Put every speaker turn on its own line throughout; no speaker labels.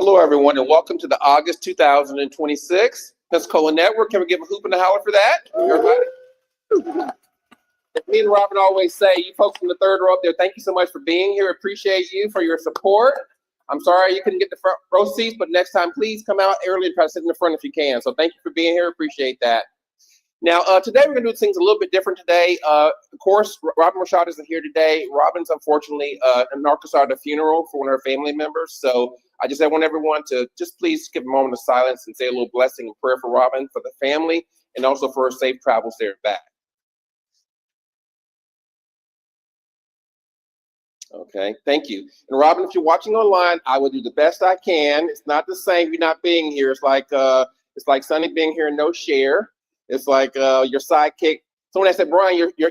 Hello, everyone, and welcome to the August 2026 Pensacola Network. Can we give a hoop and a holler for that, everybody? Me and Robin always say, you folks in the third row up there, thank you so much for being here. Appreciate you for your support. I'm sorry you couldn't get the front row seats, but next time, please come out early and try to sit in the front if you can. So thank you for being here. Appreciate that. Now, today we're going to do things a little bit different today. Of course, Robin Rashad isn't here today. Robin's unfortunately in Arkansas at a funeral for one of her family members. So I want everyone to just please give a moment of silence and say a little blessing and prayer for Robin, for the family, and also for her safe travels there and back. Okay, thank you. And Robin, if you're watching online, I will do the best I can. It's not the same you not being here. It's like Sonny being here and no share. It's like your sidekick. Someone said, Brian, your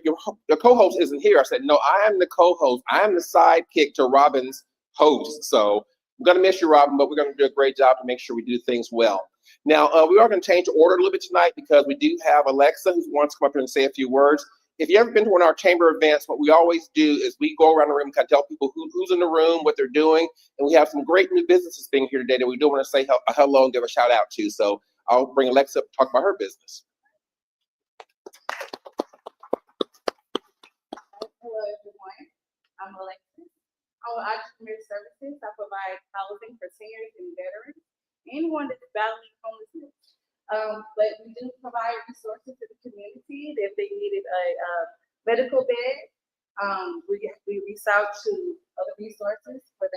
co-host isn't here. I said, no, I am the co-host. I am the sidekick to Robin's host. So I'm going to miss you, Robin, but we're going to do a great job to make sure we do things well. Now, we are going to change the order a little bit tonight because we do have Alexa who wants to come up here and say a few words. If you've ever been to one of our chamber events, what we always do is we go around the room and kind of tell people who's in the room, what they're doing. And we have some great new businesses being here today that we do want to say a hello and give a shout out to. So I'll bring Alexa up to talk about her business.
Hello, everyone. I'm Alexis. I'm Entrepreneur Services. I provide housing for seniors and veterans, anyone that's battling homelessness. But we do provide resources to the community if they needed a medical bed. We reach out to other resources for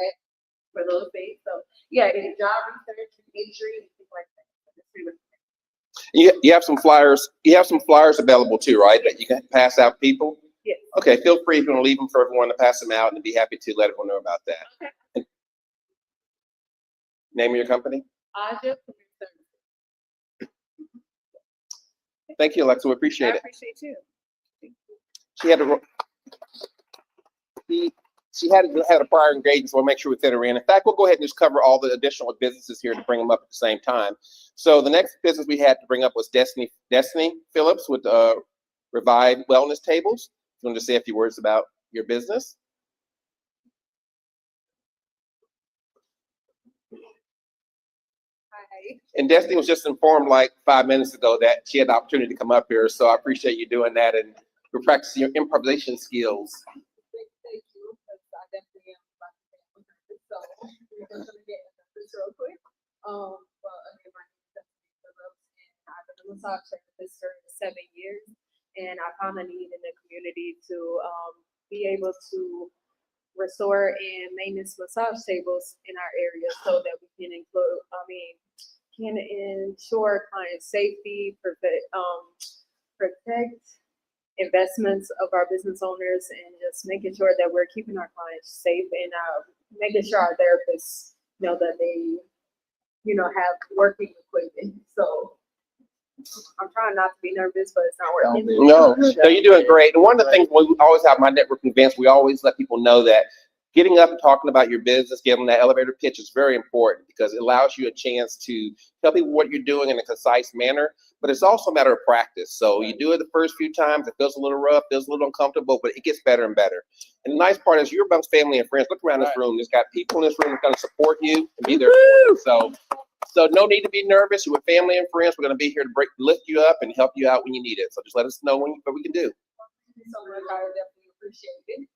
those things. So yeah, it's job research, injury, and things like that.
You have some flyers. You have some flyers available too, right? That you can pass out to people.
Yes.
Okay, feel free if you want to leave them for everyone to pass them out, and be happy to let everyone know about that.
Okay.
Name of your company?
Aja.
Thank you, Alexa. We appreciate it.
I appreciate you.
She had a prior engagement, so we'll make sure we fit her in. In fact, we'll go ahead and just cover all the additional businesses here to bring them up at the same time. So the next business we had to bring up was Destiny Phillips with Revive Wellness Tables. You want to say a few words about your business?
Hi.
And Destiny was just informed like 5 minutes ago that she had the opportunity to come up here, so I appreciate you doing that, and we're practicing your improvisation skills.
Thank you. I definitely am about to say so we're just gonna get into this real quick. Well, again, my name is Destiny Phillips, and I've been a massage therapist for 7 years, and I found a need in the community to be able to restore and maintenance massage tables in our area so that we can can ensure client safety, protect investments of our business owners, and just making sure that we're keeping our clients safe and making sure our therapists know that they, have working equipment. So I'm trying not to be nervous, but it's not working.
No, you're doing great. And one of the things we always have my networking events, we always let people know that getting up and talking about your business, giving that elevator pitch is very important because it allows you a chance to tell people what you're doing in a concise manner, but it's also a matter of practice. So you do it the first few times, it feels a little rough, feels a little uncomfortable, but it gets better and better. And the nice part is you're amongst family and friends. Look around this room. There's got people in this room that's going to support you and be there for you. So no need to be nervous. You're with family and friends. We're going to be here to lift you up and help you out when you need it. So just let us know what we can do.
Thank you so much. I definitely appreciate it.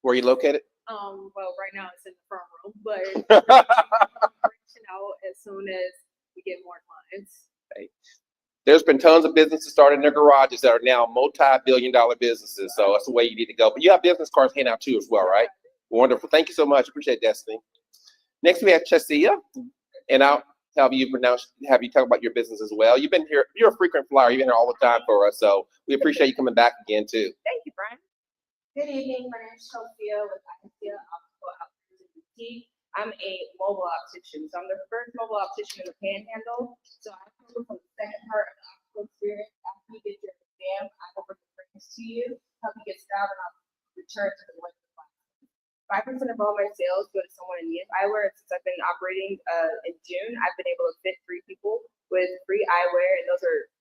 Where are you located?
Well, right now it's in the front room, but reaching out as soon as we get more clients.
Right. There's been tons of businesses started in their garages that are now multi-billion-dollar businesses. So that's the way you need to go. But you have business cards handed out too as well, right? Wonderful. Thank you so much. Appreciate it, Destiny. Next we have Chesia, and I'll have you talk about your business as well. You've been here. You're a frequent flyer. You've been here all the time for us, so we appreciate you coming back again too.
Thank you, Brian. Good evening. My name is Sophia with Optical Optics and Boutique. I'm a mobile optician, so I'm the first mobile optician in the Panhandle. So I come from the second part of the optical experience. After you get your exam, I will bring the frames to you, help you get styled, and I'll return to the web. 5% of all my sales go to someone in need of eyewear. Since I've been operating in June, I've been able to fit 3 people with free eyewear, and those are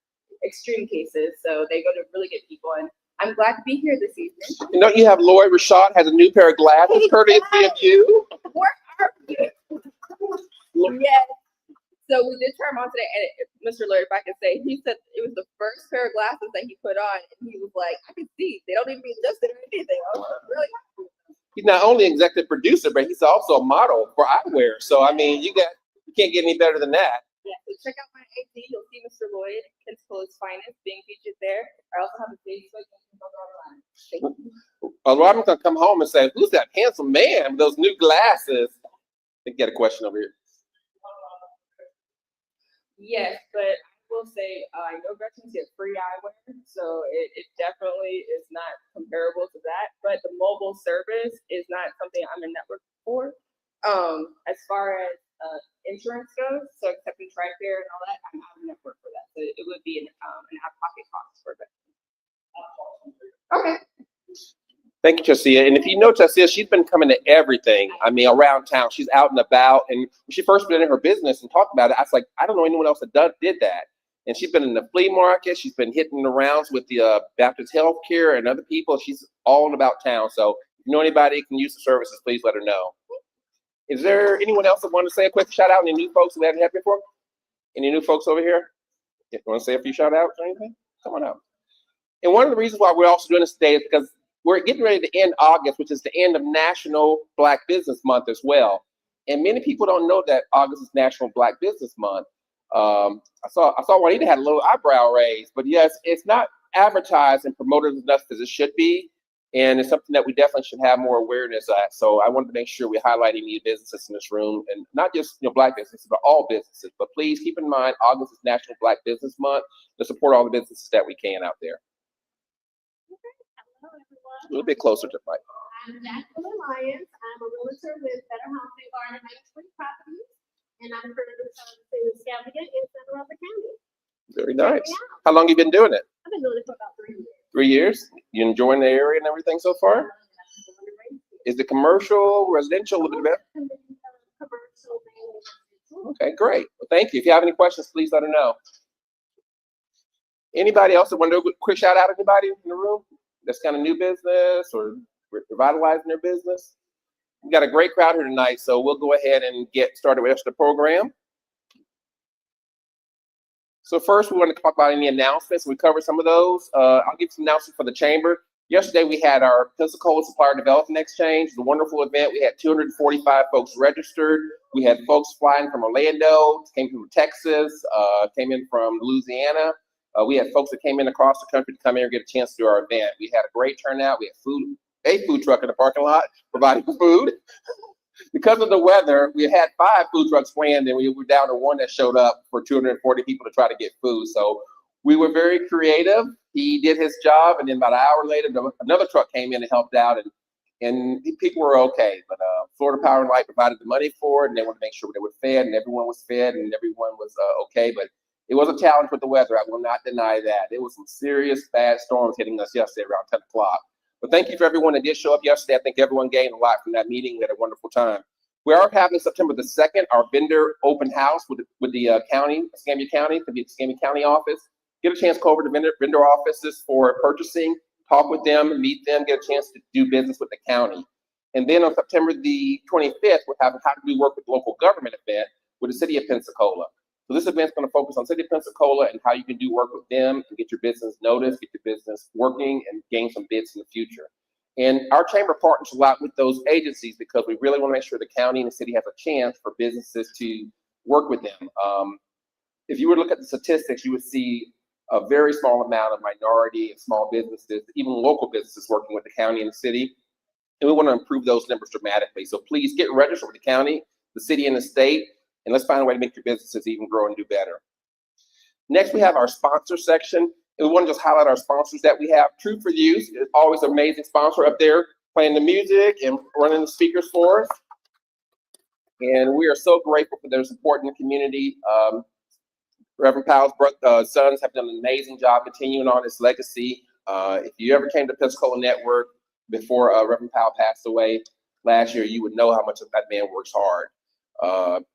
extreme cases. So they go to really good people. And I'm glad to be here this evening.
And don't you have Lloyd Rashad has a new pair of glasses courtesy of you?
Where are you? Yes. So we did try them on today, and Mr. Lloyd, if I could say, he said it was the first pair of glasses that he put on, and he was like, I can see. They don't even be adjusted or anything. I was really happy.
He's not only executive producer, but he's also a model for eyewear. So I mean, you can't get any better than that.
Yeah, so check out my IG. You'll see Mr. Lloyd, Pensacola's finest, being featured there. I also have a Facebook and you can go online. Thank you.
Robin's gonna come home and say, "Who's that handsome man with those new glasses?" I think you got a question over here.
Yes, but I will say, no veterans get free eyewear, so it definitely is not comparable to that. But the mobile service is not something I'm in network for. As far as insurance goes, so accepting TRICARE and all that, I'm out of network for that. So it would be an out-of-pocket cost for veterans. Okay.
Thank you, Chassia. And if you know Chassia, she's been coming to everything. I mean, around town, she's out and about. And when she first been in her business and talked about it, I was like, I don't know anyone else that did that. And she's been in the flea market. She's been hitting the rounds with the Baptist Healthcare and other people. She's all about town. So if you know anybody who can use the services, please let her know. Is there anyone else that want to say a quick shout out? Any new folks we haven't had before? Any new folks over here? You want to say a few shout outs or anything? Come on out. And one of the reasons why we're also doing this today is because we're getting ready to end August, which is the end of National Black Business Month as well. And many people don't know that August is National Black Business Month. I saw Juanita had a little eyebrow raise, but yes, it's not advertised and promoted enough as it should be. And it's something that we definitely should have more awareness at. So I wanted to make sure we highlight any businesses in this room, and not just Black businesses, but all businesses. But please keep in mind, August is National Black Business Month to support all the businesses that we can out there.
Hello, everyone.
A little bit closer to Mike.
I'm Jacqueline Lyons. I'm a realtor with Better Homes and Garden Management Properties, and I'm currently servicing Escaria in Santa Rosa County.
Very nice. How long have you been doing it?
I've been doing it for about 3 years.
3 years? You enjoying the area and everything so far? Is it commercial, residential, a little bit better?
Commercial, mainly residential.
Okay, great. Well, thank you. If you have any questions, please let her know. Anybody else that want to do a quick shout out? Anybody in the room that's kind of new business or revitalizing their business? We got a great crowd here tonight, so we'll go ahead and get started with the program. So first, we want to talk about any announcements. We covered some of those. I'll give some announcements for the chamber. Yesterday, we had our Pensacola Supplier Development Exchange. It was a wonderful event. We had 245 folks registered. We had folks flying from Orlando, came from Texas, came in from Louisiana. We had folks that came in across the country to come here and get a chance to do our event. We had a great turnout. We had a food truck in the parking lot providing food. Because of the weather, we had 5 food trucks planned, and we were down to 1 that showed up for 240 people to try to get food. So we were very creative. He did his job, and then about an hour later, another truck came in and helped out, and people were okay. But Florida Power and Light provided the money for it, and they wanted to make sure they were fed, and everyone was fed, and everyone was okay. But it was a challenge with the weather. I will not deny that. There was some serious bad storms hitting us yesterday around 10 o'clock. But thank you for everyone that did show up yesterday. I think everyone gained a lot from that meeting. We had a wonderful time. We are having September the 2nd, our vendor open house with the county, Escambia County, to be at the Escambia County office. Get a chance to go over to vendor offices for purchasing, talk with them, meet them, get a chance to do business with the county. And then on September the 25th, we're having How Do We Work with Local Government event with the city of Pensacola. So this event's going to focus on City of Pensacola and how you can do work with them and get your business noticed, get your business working, and gain some bids in the future. And our chamber partners a lot with those agencies because we really want to make sure the county and the city have a chance for businesses to work with them. If you were to look at the statistics, you would see a very small amount of minority and small businesses, even local businesses working with the county and the city. And we want to improve those numbers dramatically. So please get registered with the county, the city, and the state. And let's find a way to make your businesses even grow and do better. Next, we have our sponsor section. And we want to just highlight our sponsors that we have. True for Use is always an amazing sponsor up there, playing the music and running the speakers for us. And we are so grateful for their support in the community. Reverend Powell's sons have done an amazing job continuing on his legacy. If you ever came to Pensacola Network before Reverend Powell passed away last year, you would know how much that man works hard.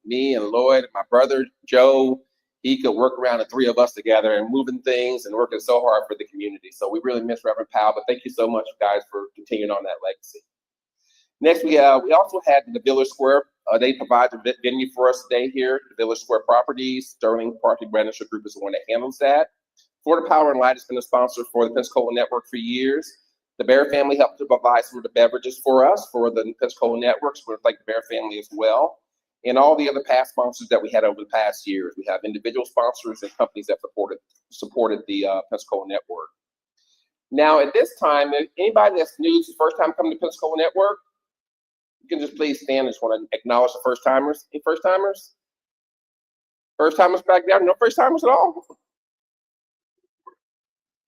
Me and Lloyd, my brother Joe, he could work around the 3 of us together and moving things and working so hard for the community. So we really miss Reverend Powell, but thank you so much, guys, for continuing on that legacy. Next, we also had the DeVilliers Square They provide the venue for us today here, the Village Square Properties. Sterling Property Management Group is the one that handles that. Florida Power and Light has been a sponsor for the Pensacola Network for years. The Bear family helped to provide some of the beverages for us for the Pensacola Networks. We're like the Bear family as well. And all the other past sponsors that we had over the past years. We have individual sponsors and companies that supported the Pensacola Network. Now, at this time, if anybody that's new, it's the first time coming to Pensacola Network, you can just please stand. I just want to acknowledge the first timers. Any first timers? First timers back there? No first timers at all?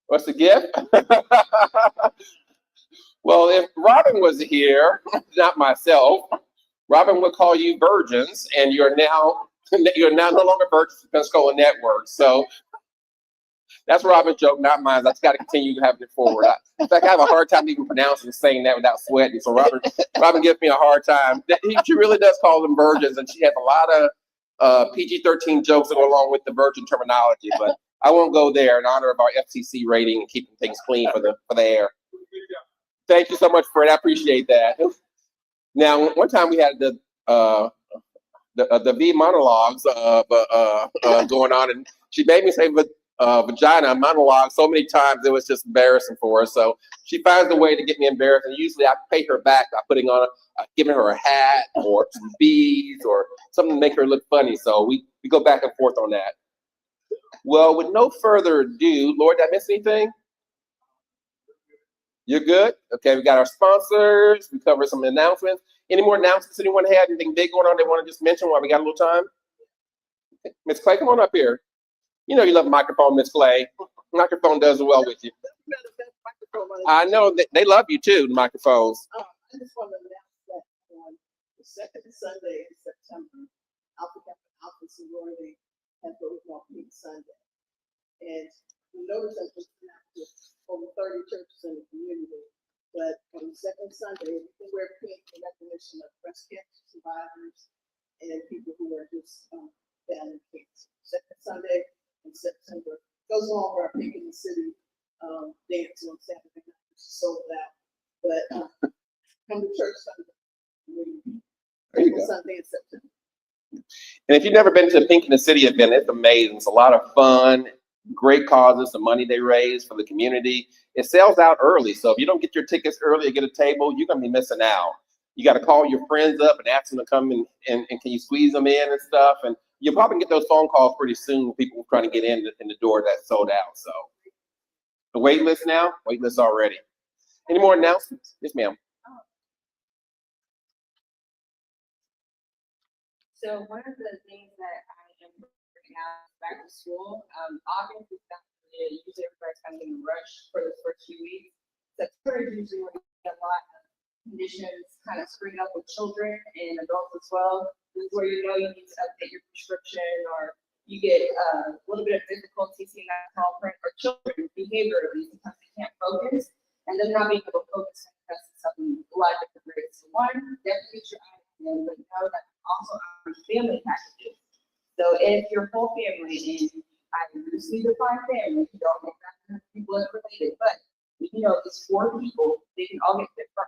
What's the gift? Well, if Robin was here, not myself, Robin would call you virgins, and you're now no longer virgins of Pensacola Network. So that's Robin's joke, not mine. I just got to continue having it forward. In fact, I have a hard time even pronouncing and saying that without sweating. So Robin gives me a hard time. She really does call them virgins, and she has a lot of PG-13 jokes that go along with the virgin terminology. But I won't go there in honor of our FCC rating and keeping things clean for the air. Thank you so much, Fred. I appreciate that. Now, one time we had the V monologues going on, and she made me say vagina monologue so many times it was just embarrassing for her. So she finds a way to get me embarrassed, and usually I pay her back by putting on giving her a hat or some beads or something to make her look funny. So we go back and forth on that. Well, with no further ado, Lord, did I miss anything? You're good? Okay, we got our sponsors. We covered some announcements. Any more announcements? Anyone had anything big going on they want to just mention while we got a little time? Miss Clay, come on up here. You know you love a microphone, Miss Clay. Microphone does well with you. I know that they love you too, the microphones.
I just want to announce that on the second Sunday in September, Alpha Kappa Alpha sorority has what we call Pink Sunday. And we notice that we're connected over 30 churches in the community. But on the second Sunday, we can wear pink in recognition of breast cancer survivors and people who are just down in cancer. Second Sunday in September goes along with our Pink in the City dance on Saturday night, which is sold out. But come to church Sunday.
There you go.
Sunday in September.
And if you've never been to a Pink in the City event, it's amazing. It's a lot of fun, great causes, the money they raise for the community. It sells out early. So if you don't get your tickets early or get a table, you're going to be missing out. You got to call your friends up and ask them to come and can you squeeze them in and stuff. And you'll probably get those phone calls pretty soon. People trying to get in the door that's sold out. So the wait list now, wait list already. Any more announcements? Yes, ma'am.
So one of the things that I am bringing out back to school, August is not really, usually everybody's kind of in a rush for the first few weeks. September is usually when you get a lot of conditions kind of spring up with children and adults as well. This is where you know you need to update your prescription, or you get a little bit of difficulty seeing that small print, or children behaviorally sometimes they can't focus, and them not being able to focus because it's something a lot of different grades. So one, definitely get your eyes in, but know that also our family packages. So if your whole family, and I loosely define family, you don't get that people related, but you know, it's 4 people, they can all get fit for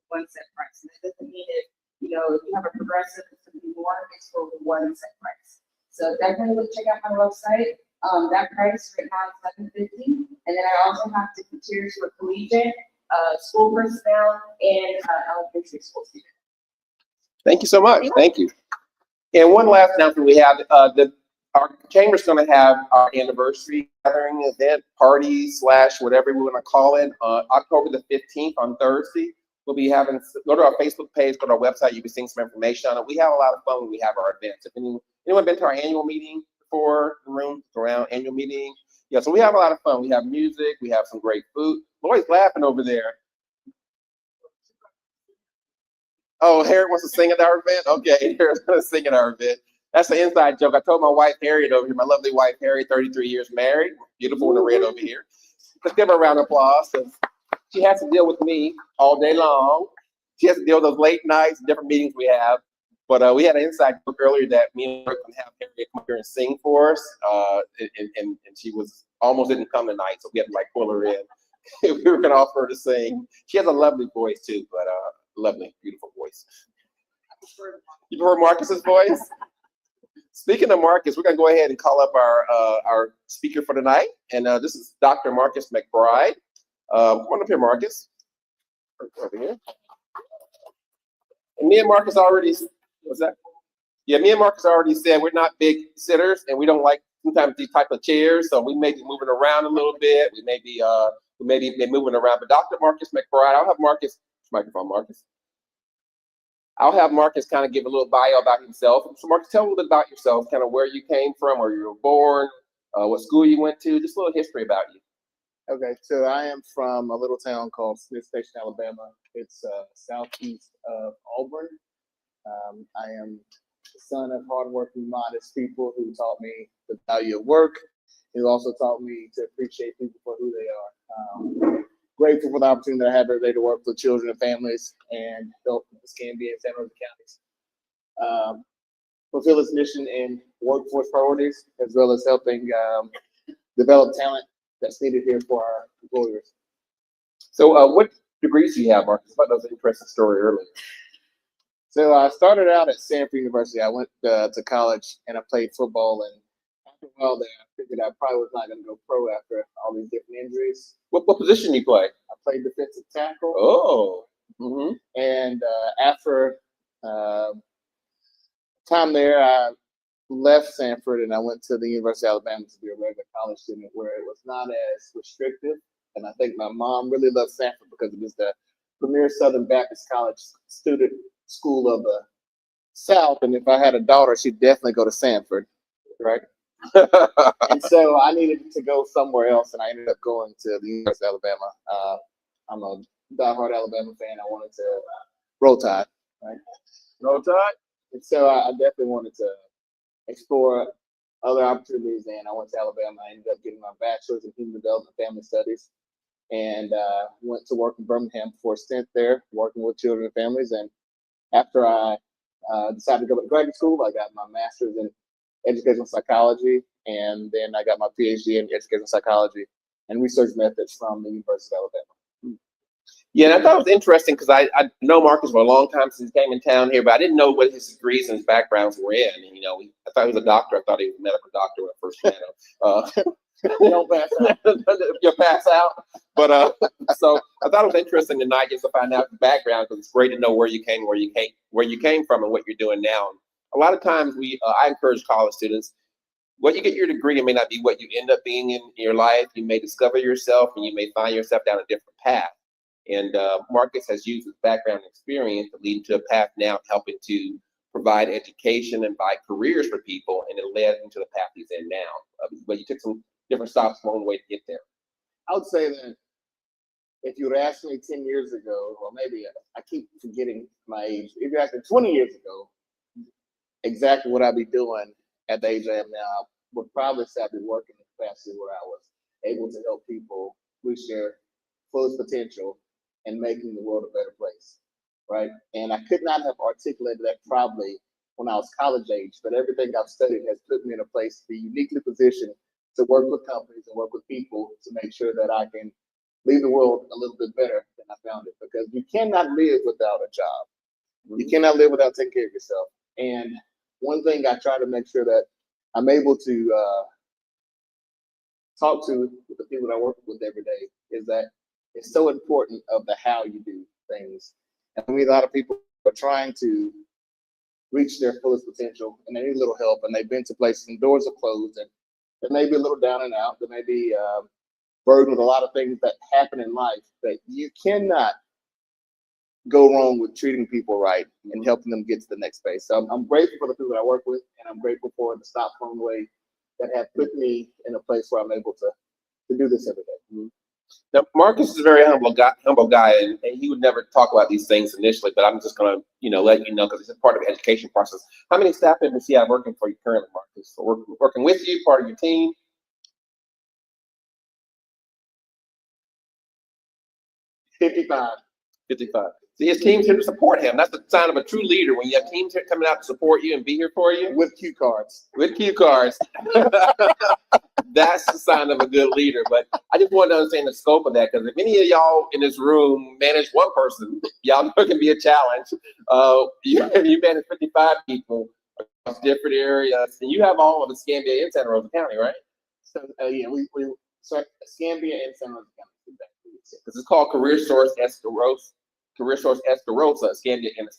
one set price. And that doesn't mean if you have a progressive, it's going to be more, it's for one set price. So definitely check out my website. That price right now is $750. And then I also have different tiers for collegiate, school personnel, and elementary school students.
Thank you so much. Thank you. And one last announcement we have, our chamber's going to have our anniversary gathering event, party / whatever we want to call it, October the 15th on Thursday. We'll be having, go to our Facebook page, go to our website, you'll be seeing some information on it. We have a lot of fun when we have our events. If anyone been to our annual meeting before, the room around annual meeting? Yeah, so we have a lot of fun. We have music, we have some great food. Lloyd's laughing over there. Oh, Harriet wants to sing at our event? Okay, Harriet's going to sing at our event. That's an inside joke. I told my wife, Harriet, over here, my lovely wife, Harriet, 33 years married, beautiful in the red over here. Let's give her a round of applause, because she has to deal with me all day long. She has to deal with those late nights, different meetings we have. But we had an inside joke earlier that me and her can have Harriet come here and sing for us. And she almost didn't come tonight, so we had to pull her in. We were going to offer her to sing. She has a lovely voice too, but lovely, beautiful voice. You prefer Marcus's voice? Speaking of Marcus, we're gonna go ahead and call up our speaker for tonight, and this is Dr. Marcus McBride. Come on up here, Marcus. Over here. And me and Marcus already. What's that? Yeah, me and Marcus already said we're not big sitters, and we don't like sometimes these type of chairs, so we may be moving around a little bit. We may be moving around. But Dr. Marcus McBride, I'll have Marcus. Microphone, Marcus. I'll have Marcus kind of give a little bio about himself. So Marcus, tell a little bit about yourself, kind of where you came from, where you were born, what school you went to, just a little history about you.
Okay, so I am from a little town called Smith Station, Alabama. It's southeast of Auburn. I am the son of hardworking, modest people who taught me the value of work, who also taught me to appreciate people for who they are. Grateful for the opportunity that I have every day to work with children and families and help Escambia and Santa Rosa counties fulfill its mission in workforce priorities, as well as helping develop talent that's needed here for our employers.
So what degrees do you have, Marcus? I thought that was an interesting story earlier.
So I started out at Sanford University. I went to college and I played football, and after a while there, I figured I probably was not going to go pro after all these different injuries.
What position you play?
I played defensive tackle.
Oh. Mm-hmm.
And after time there, I left Sanford and I went to the University of Alabama to be a regular college student, where it was not as restrictive. And I think my mom really loved Sanford because it was the premier Southern Baptist college student school of the South. And if I had a daughter, she'd definitely go to Sanford, right? And so I needed to go somewhere else, and I ended up going to the University of Alabama. I'm a diehard Alabama fan. I wanted to roll tide, right?
Roll Tide?
And so I definitely wanted to explore other opportunities, and I went to Alabama. I ended up getting my bachelor's in human development and family studies, and went to work in Birmingham for a stint there, working with children and families. And after I decided to go to graduate school, I got my master's in educational psychology, and then I got my PhD in educational psychology and research methods from the University of Alabama.
Yeah, and I thought it was interesting because I know Marcus for a long time since he came in town here, but I didn't know what his degrees and his backgrounds were in. And, you know, I thought he was a doctor. I thought he was a medical doctor when I first met him.
You don't pass out.
You'll pass out. But so I thought it was interesting tonight just to find out the background, because it's great to know where you came from, and what you're doing now. A lot of times I encourage college students, what you get your degree, it may not be what you end up being in your life. You may discover yourself, and you may find yourself down a different path. And Marcus has used his background and experience to lead to a path now helping to provide education and provide careers for people, and it led into the path he's in now. But you took some different stops along the way to get there.
I would say that if you would ask me 10 years ago, or maybe I keep forgetting my age, if you asked me 20 years ago, exactly what I'd be doing at the age I am now, I would probably say I'd be working in the capacity where I was able to help people reach their fullest potential and making the world a better place, right? And I could not have articulated that probably when I was college age, but everything I've studied has put me in a place to be uniquely positioned to work with companies and work with people to make sure that I can leave the world a little bit better than I found it, because you cannot live without a job. You cannot live without taking care of yourself. And one thing I try to make sure that I'm able to talk to the people that I work with every day is that it's so important of the how you do things. And I mean, a lot of people are trying to reach their fullest potential and they need a little help, and they've been to places and doors are closed, and they may be a little down and out. They may be burdened with a lot of things that happen in life, but you cannot go wrong with treating people right and helping them get to the next space. So I'm grateful for the people that I work with, and I'm grateful for the stops along the way that have put me in a place where I'm able to do this every day.
Now, Marcus is a very humble guy, and he would never talk about these things initially, but I'm just going to, let you know, because it's a part of the education process. How many staff members do you have working for you currently, Marcus? So working with you, part of your team?
55.
55. See, his team's here to support him. That's the sign of a true leader, when you have teams here coming out to support you and be here for you.
With cue cards.
With cue cards. That's the sign of a good leader. But I just want to understand the scope of that, because if any of y'all in this room manage one person, y'all know it can be a challenge. You manage 55 people across different areas, and you have all of Escambia and Santa Rosa County, right?
So yeah, we Escambia and San Jose County.
Because it's called CareerSource EscaRosa, Escambia and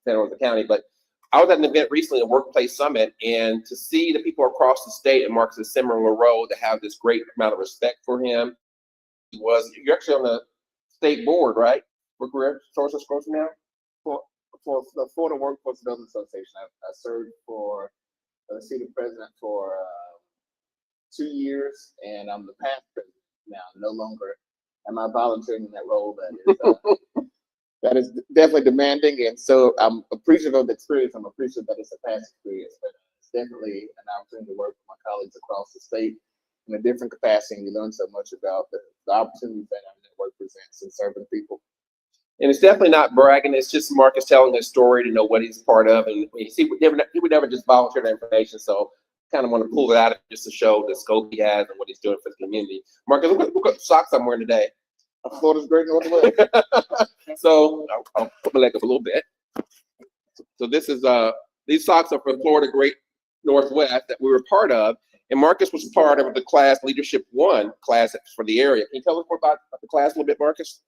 Santa Rosa County. But I was at an event recently, a workplace summit, and to see the people across the state and Marcus' similar role, to have this great amount of respect for him. You're actually on the state board, right? For CareerSource now?
For the Florida Workforce Development Association, I served for the senior president for 2 years, and I'm the past president now. No longer am I volunteering in that role. That is definitely demanding, and so I'm appreciative of the experience. I'm appreciative that it's a past experience, but it's definitely an opportunity to work with my colleagues across the state in a different capacity. And you learn so much about the opportunities that work presents and serving people.
And it's definitely not bragging. It's just Marcus telling his story to know what he's part of. And he would never just volunteer the information. So kind of want to pull it out just to show the scope he has and what he's doing for the community. Marcus, look at the socks I'm wearing today.
Florida's Great Northwest.
So I'll put my leg up a little bit. So this is these socks are for Florida Great Northwest that we were part of. And Marcus was part of the class Leadership 1 class for the area. Can you tell us more about the class a little bit, Marcus?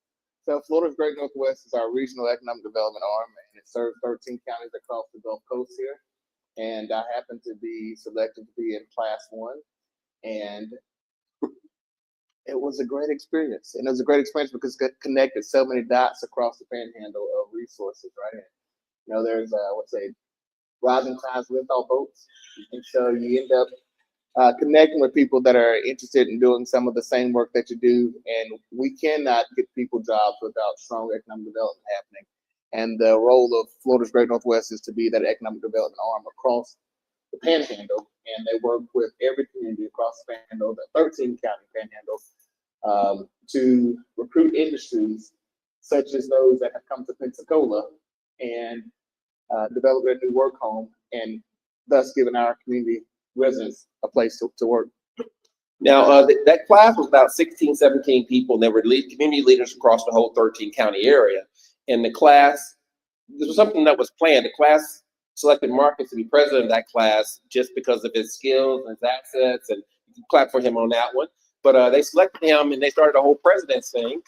So Florida's Great Northwest is our regional economic development arm, and it serves 13 counties across the Gulf Coast here. And I happen to be selected to be in class 1. And it was a great experience. And it was a great experience because it connected so many dots across the panhandle of resources, right? And, there's, rising tides lift all boats. And so you end up connecting with people that are interested in doing some of the same work that you do. And we cannot get people jobs without strong economic development happening. And the role of Florida's Great Northwest is to be that economic development arm across the panhandle. And they work with every community across the panhandle, the 13 county panhandle, to recruit industries such as those that have come to Pensacola and develop their new work home, and thus giving our community residents a place to work.
Now, that class was about 16, 17 people, and they were community leaders across the whole 13 county area. And the class, this was something that was planned. The class selected Marcus to be president of that class just because of his skills and his assets, and you can clap for him on that one. But they selected him, and they started a whole president's thing.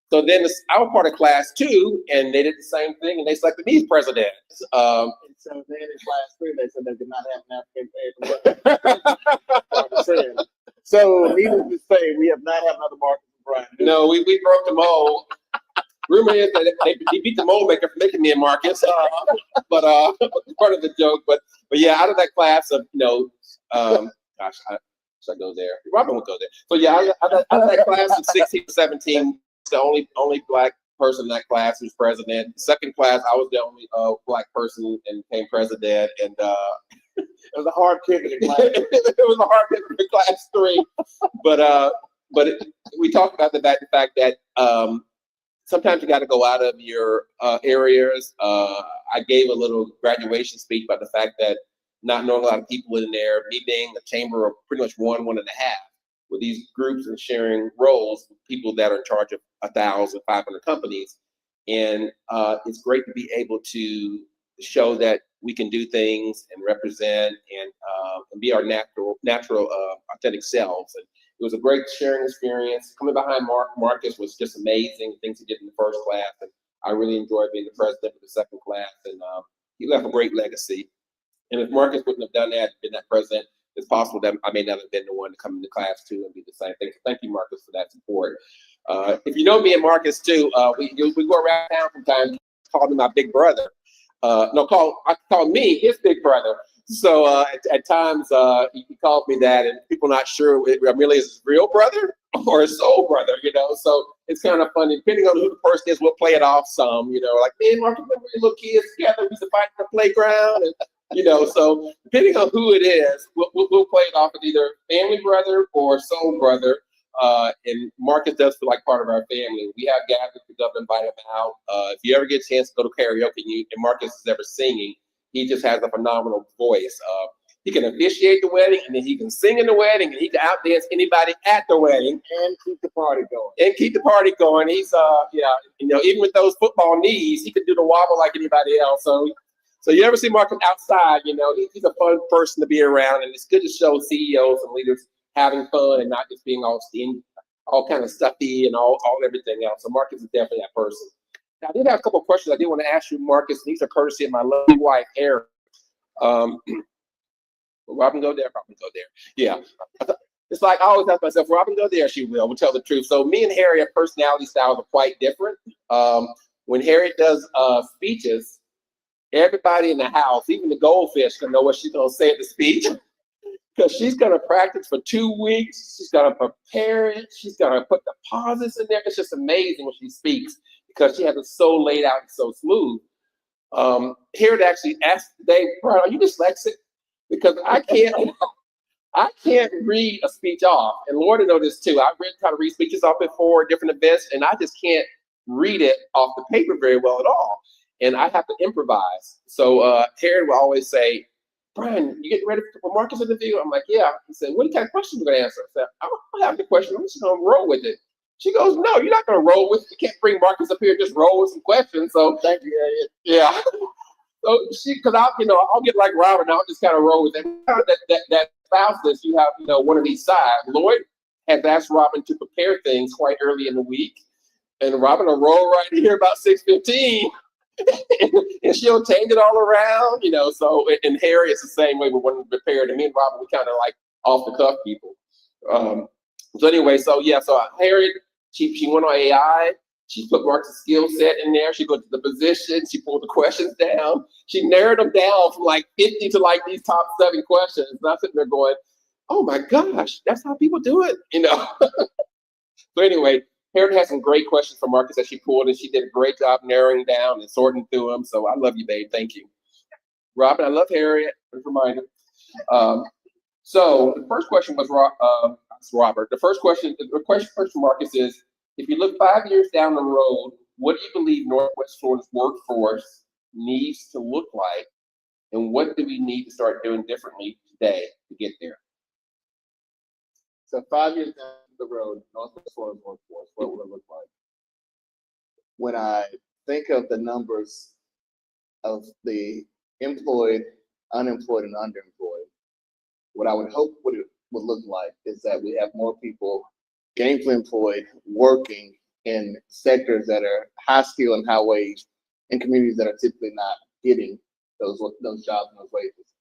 So then I was part of class 2, and they did the same thing, and they selected me as president.
And so then in class 3, they said they did not have an African. So needless to say, we have not had another Marcus McBride.
No, we broke the mold. Rumor is that he beat the mold maker for making me a Marcus, but part of the joke. But yeah, out of that class of gosh, should I go there? Robin would go there. So yeah, out of that class of 16, 17, the only black person in that class who's president. Second class, I was the only black person and became president, and
it was a hard kick in class.
It was a hard kick in class 3, but we talked about the fact that sometimes you got to go out of your areas. I gave a little graduation speech about the fact that not knowing a lot of people in there, me being a chamber of pretty much 1.5, with these groups and sharing roles with people that are in charge of 1,500 companies. And it's great to be able to show that we can do things and represent and be our natural authentic selves. And it was a great sharing experience. Coming behind Marcus was just amazing, the things he did in the first class. And I really enjoyed being the president of the second class. And he left a great legacy. And if Marcus wouldn't have done that, been that president, it's possible that I may not have been the one to come into class 2 and be the same thing. So thank you, Marcus, for that support. If you know me and Marcus too, we go around town sometimes, call him my big brother. I call me his big brother. So at times he calls me that, and people not sure really is his real brother or his soul brother, So it's kind of funny. Depending on who the person is, we'll play it off some, like, man, Marcus, remember we little kids together, we used to fight in the playground, and so depending on who it is, we'll play it off as either family brother or soul brother. and Marcus does feel like part of our family. We have gatherings, we love to invite him out. If you ever get a chance to go to karaoke and Marcus is ever singing, he just has a phenomenal voice. He can officiate the wedding, and then he can sing in the wedding, and he can outdance anybody at the wedding.
And keep the party going.
And keep the party going. He's even with those football knees, he can do the wobble like anybody else. So you ever see Marcus outside, he's a fun person to be around, and it's good to show CEOs and leaders having fun and not just being all stingy, all kind of stuffy and all everything else. So Marcus is definitely that person. Now, I did have a couple of questions I did want to ask you, Marcus. These are courtesy of my lovely wife, Erin. Robin, go there. Robin, go there. Yeah. It's like I always ask myself, Robin, go there. She will. We'll tell the truth. So me and Harriet, personality styles are quite different. When Harriet does speeches, everybody in the house, even the goldfish, can know what she's going to say at the speech. Because she's going to practice for 2 weeks. She's going to prepare it. She's going to put the pauses in there. It's just amazing when she speaks because she has it so laid out and so smooth. Harriet actually asked today, Brian, are you dyslexic? Because I can't read a speech off. And Lord knows this too. I've read how to read speeches off before different events, and I just can't read it off the paper very well at all. And I have to improvise. So Harriet will always say, Brian, you getting ready for Marcus interview? I'm like, yeah. He said, what kind of questions are you going to answer? I said, I don't have the question. I'm just going to roll with it. She goes, no, you're not going to roll with it. You can't bring Marcus up here and just roll with some questions. So thank you, Harriet. Yeah. So because I'll get like Robert, and I'll just kind of roll with it. That spouse list, you have, one of these sides. Lloyd has asked Robin to prepare things quite early in the week, and Robin will roll right here about 6:15, and she'll change it all around, So, and Harriet's the same way. We're wanting to prepare, and me and Robin, we kind of like off the cuff people. So anyway, so Harriet, she went on AI. She put Mark's skill set in there. She goes to the position. She pulled the questions down. She narrowed them down from like 50 to like these top 7 questions. And I'm sitting there going, oh my gosh, that's how people do it, So anyway, Harriet has some great questions for Marcus that she pulled, and she did a great job narrowing down and sorting through them. So I love you, babe. Thank you. Robin, I love Harriet. Just a reminder. So the first question was Robert. The question for Marcus is, if you look 5 years down the road, what do you believe Northwest Florida's workforce needs to look like? And what do we need to start doing differently today to get there?
So 5 years down the road, Northwest Florida's workforce, what will it look like? When I think of the numbers of the employed, unemployed, and underemployed, what I would hope what it would look like is that we have more people gainfully employed, working in sectors that are high skill and high wage, in communities that are typically not getting those jobs and those wages.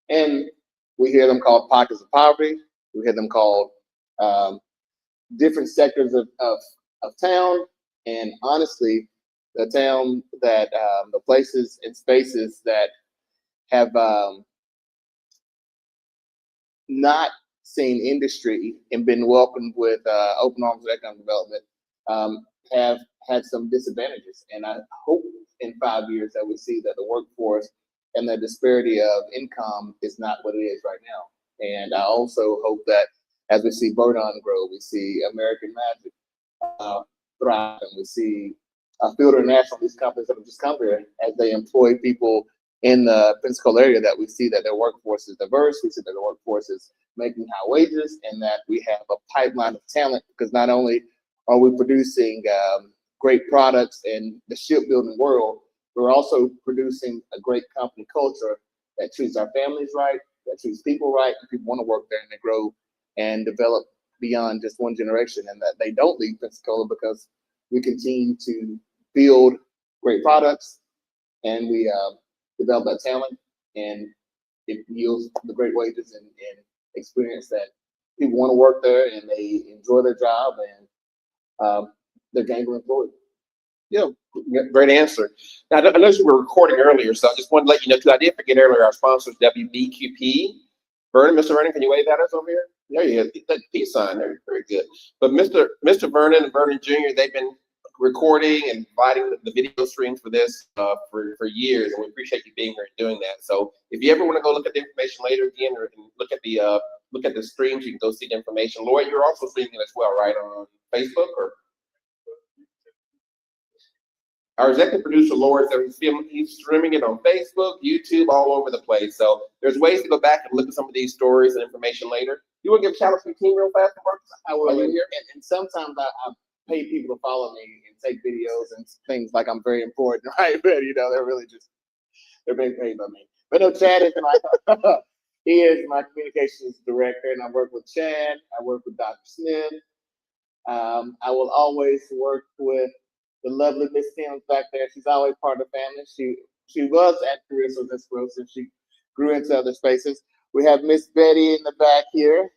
And we hear them called pockets of poverty. We hear them called different sectors of town. And honestly, the town that the places and spaces that have not seen industry and been welcomed with open arms of economic development have had some disadvantages. And I hope in 5 years that we see that the workforce and the disparity of income is not what it is right now. And I also hope that as we see Verdun grow, we see American Magic thrive, and we see Field International, these companies that have just come here, as they employ people in the Pensacola area, that we see that their workforce is diverse, we see that the workforce is making high wages, and that we have a pipeline of talent, because not only are we producing great products in the shipbuilding world, we're also producing a great company culture that treats our families right, that treats people right, and people want to work there and they grow and develop beyond just one generation, and that they don't leave Pensacola because we continue to build great products and we develop that talent, and it yields the great wages and experience that people want to work there and they enjoy their job and they're gainfully employed.
Yeah, great answer. Now, I know you were recording earlier, so I just wanted to let you know, because I did forget earlier, our sponsors, WBQP. Vernon, Mr. Vernon, can you wave at us over here? There he is. That peace sign there, very good. But Mr. Vernon and Vernon Jr., they've been recording and providing the video streams for this for years, and we appreciate you being here and doing that. So if you ever want to go look at the information later again, or look at the look at the streams. You can go see the information. Lloyd, you're also streaming as well, right, on Facebook or? Our executive producer, Lloyd, so he's streaming it on Facebook, YouTube, all over the place. So there's ways to go back and look at some of these stories and information later. You want to give a shout out to your team real fast, Marcus?
I will.
Are you here?
And sometimes I pay people to follow me and take videos and things like I'm very important, right? But you know, they're being paid by me. But no, Chad is he is my communications director, and I work with Chad. I work with Dr. Smith. I will always work with the lovely Miss Sims back there. She's always part of the family. She was at CareerSource, EscaRosa. She grew into other spaces. We have Miss Betty in the back here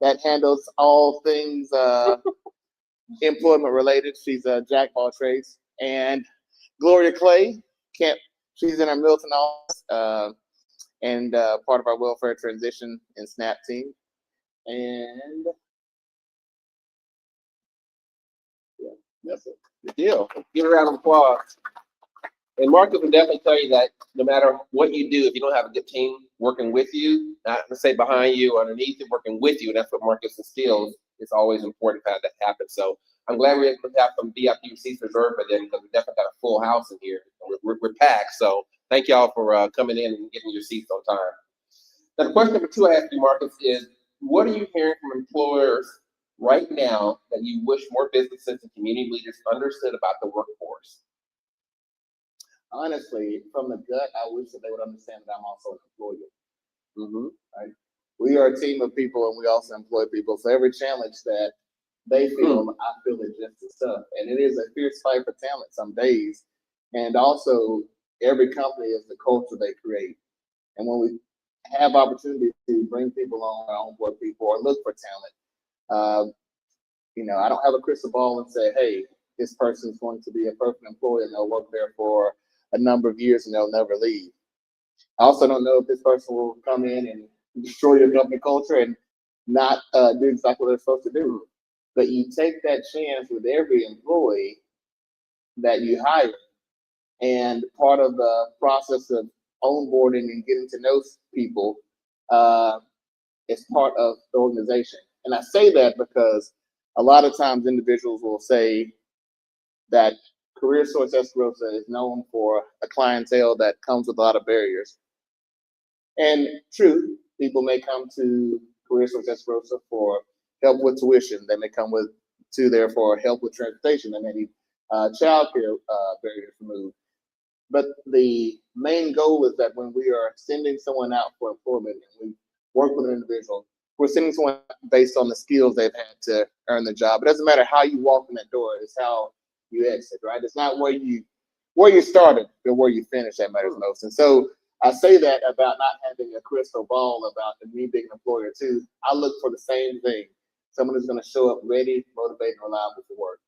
that handles all things employment related. She's a jack of all trades. And Gloria Clay, she's in our Milton office and part of our welfare transition and SNAP team. And yeah, that's it.
Good deal. Give a round of applause. And Marcus will definitely tell you that no matter what you do, if you don't have a good team working with you, not to say behind you, underneath you, working with you, and that's what Marcus instills, it's always important to have that happen. So I'm glad we're able to have some VIP seats reserved for them because we definitely got a full house in here. We're packed. So thank y'all for coming in and getting your seats on time. Now, the question number 2 I asked you, Marcus, is what are you hearing from employers right now that you wish more businesses and community leaders understood about the workforce?
Honestly, from the gut, I wish that they would understand that I'm also an employer.
Mm-hmm.
Right? We are a team of people, and we also employ people. So every challenge that they feel, I feel it just as tough. And it is a fierce fight for talent some days. And also, every company is the culture they create. And when we have opportunities to bring people on board people or look for talent, you know, I don't have a crystal ball and say, hey, this person's going to be a perfect employee and they'll work there for a number of years and they'll never leave. I also don't know if this person will come in and destroy your company culture and not do exactly what they're supposed to do. But you take that chance with every employee that you hire, and part of the process of onboarding and getting to know people is part of the organization. And I say that because a lot of times individuals will say that CareerSource EscaRosa is known for a clientele that comes with a lot of barriers. And true, people may come to CareerSource EscaRosa for help with tuition. They may come there for help with transportation. They may need childcare barriers removed. But the main goal is that when we are sending someone out for employment and we work with an individual, we're sending someone based on the skills they've had to earn the job. It doesn't matter how you walk in that door, it's how you exit, right? It's not where you started, but where you finish that matters most. And so I say that about not having a crystal ball about me being an employer too. I look for the same thing. Someone who's going to show up ready, motivated, and reliable for work.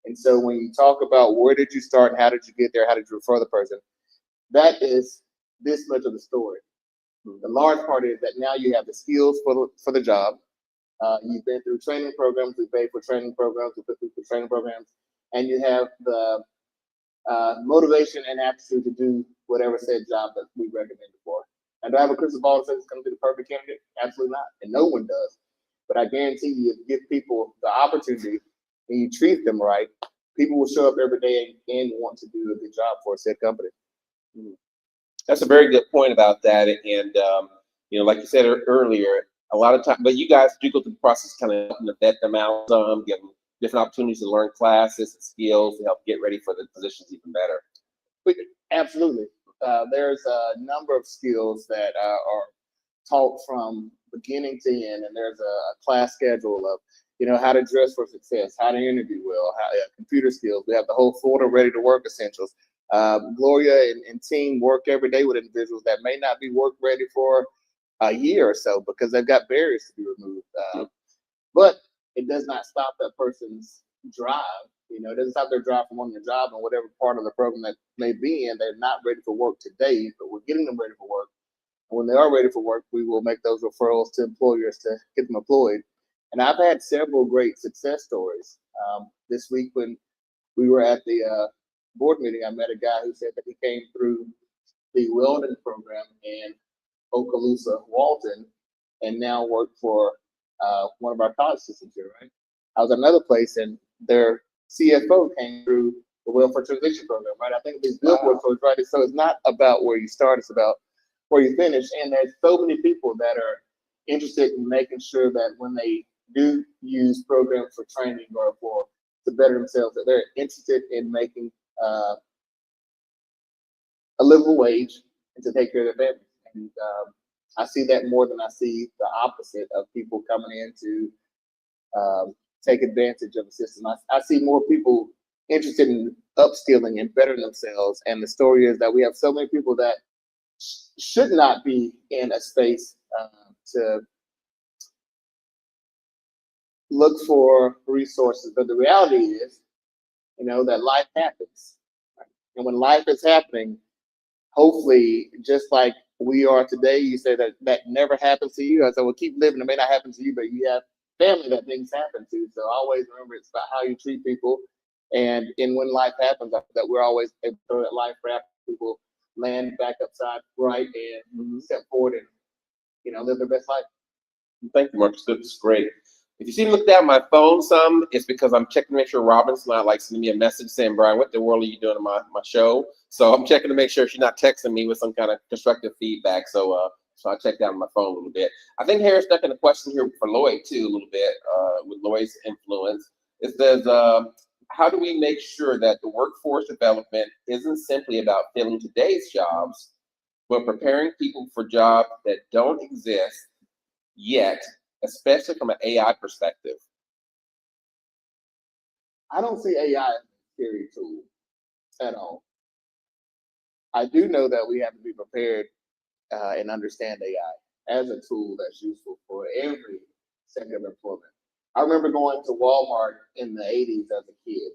And so when you talk about where did you start and how did you get there, how did you refer the person, that is this much of the story. The large part is that now you have the skills for the job. You've been through training programs, we pay for training programs, we put through training programs, and you have the motivation and aptitude to do whatever said job that we recommend for. And do I have a crystal ball that says it's going to be the perfect candidate? Absolutely not, and no one does. But I guarantee you, if you give people the opportunity and you treat them right, people will show up every day and want to do a good job for a said company.
That's a very good point about that. And, you know, like you said earlier, a lot of times, but you guys do go through the process kind of helping to vet them out, give them different opportunities to learn classes and skills to help get ready for the positions even better.
Absolutely. There's a number of skills that are taught from beginning to end, and there's a class schedule of, you know, how to dress for success, how to interview well, computer skills. We have the whole Florida Ready to Work essentials. Gloria and team work every day with individuals that may not be work ready for a year or so because they've got barriers to be removed. But it does not stop that person's drive. You know, it doesn't stop their drive from wanting a job and whatever part of the program that may be in. They're not ready for work today, but we're getting them ready for work. And when they are ready for work, we will make those referrals to employers to get them employed. And I've had several great success stories. This week when we were at the board meeting, I met a guy who said that he came through the welding program in Okaloosa, Walton, and now work for one of our college systems here, right? I was at another place and their CFO came through the welfare transition program, right? I think it's good workforce, right? So it's not about where you start, it's about where you finish. And there's so many people that are interested in making sure that when they do use programs for training or for to better themselves, that they're interested in making a livable wage and to take care of their families. And I see that more than I see the opposite of people coming in to take advantage of the system. I see more people interested in upskilling and bettering themselves. And the story is that we have so many people that should not be in a space to look for resources. But the reality is, that life happens. And when life is happening, hopefully, just like we are today, you say that never happens to you. I said, well, keep living. It may not happen to you, but you have family that things happen to. So always remember it's about how you treat people. And when life happens, that we're always able to throw that life raft, people land back upside right and step forward and live their best life.
Thank you, Marcus. That's great. If you see me look down my phone some, it's because I'm checking to make sure Robin's not like sending me a message saying, Brian, what the world are you doing in my show? So I'm checking to make sure she's not texting me with some kind of constructive feedback. So I check down my phone a little bit. I think Harris stuck in a question here for Lloyd too, a little bit, with Lloyd's influence. It says, how do we make sure that the workforce development isn't simply about filling today's jobs, but preparing people for jobs that don't exist yet, especially from an AI perspective?
I don't see AI as a scary tool at all. I do know that we have to be prepared and understand AI as a tool that's useful for every sector of employment. I remember going to Walmart in the 80s as a kid.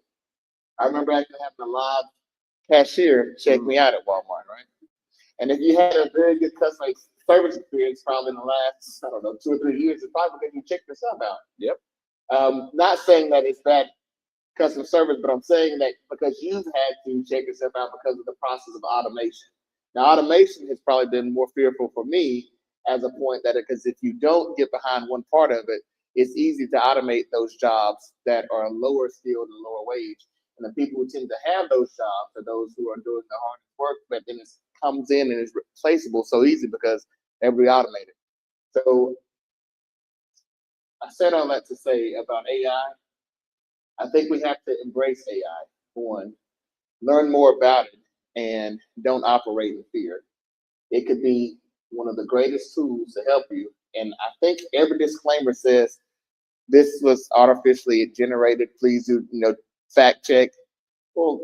I remember actually having a live cashier check me out at Walmart, right? And if you had a very good customer service experience probably in the last, 2 or 3 years, it's probably because you checked yourself out.
Yep.
Not saying that it's bad customer service, but I'm saying that because you've had to check yourself out because of the process of automation. Now, automation has probably been more fearful for me as a point that because if you don't get behind one part of it, it's easy to automate those jobs that are lower skilled and lower wage. And the people who tend to have those jobs are those who are doing the hardest work, but then it comes in and is replaceable so easy because they're automated. So I said all that to say about AI. I think we have to embrace AI. One, learn more about it and don't operate in fear. It could be one of the greatest tools to help you. And I think every disclaimer says this was artificially generated. Please do, fact check. Well,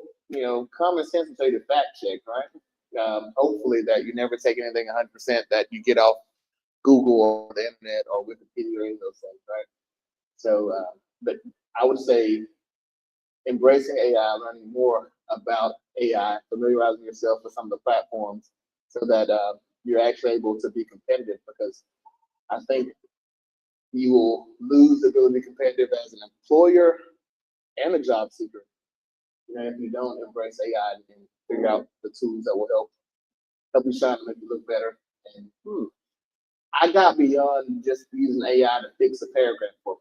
common sense will tell you to fact check, right? Hopefully that you never take anything 100% that you get off Google or the internet or Wikipedia or any of those things, right? So, but I would say embracing AI, learning more about AI, familiarizing yourself with some of the platforms so that you're actually able to be competitive, because I think you will lose the ability to be competitive as an employer and a job seeker, if you don't embrace AI and figure out the tools that will help you shine and make you look better. And I got beyond just using AI to fix a paragraph for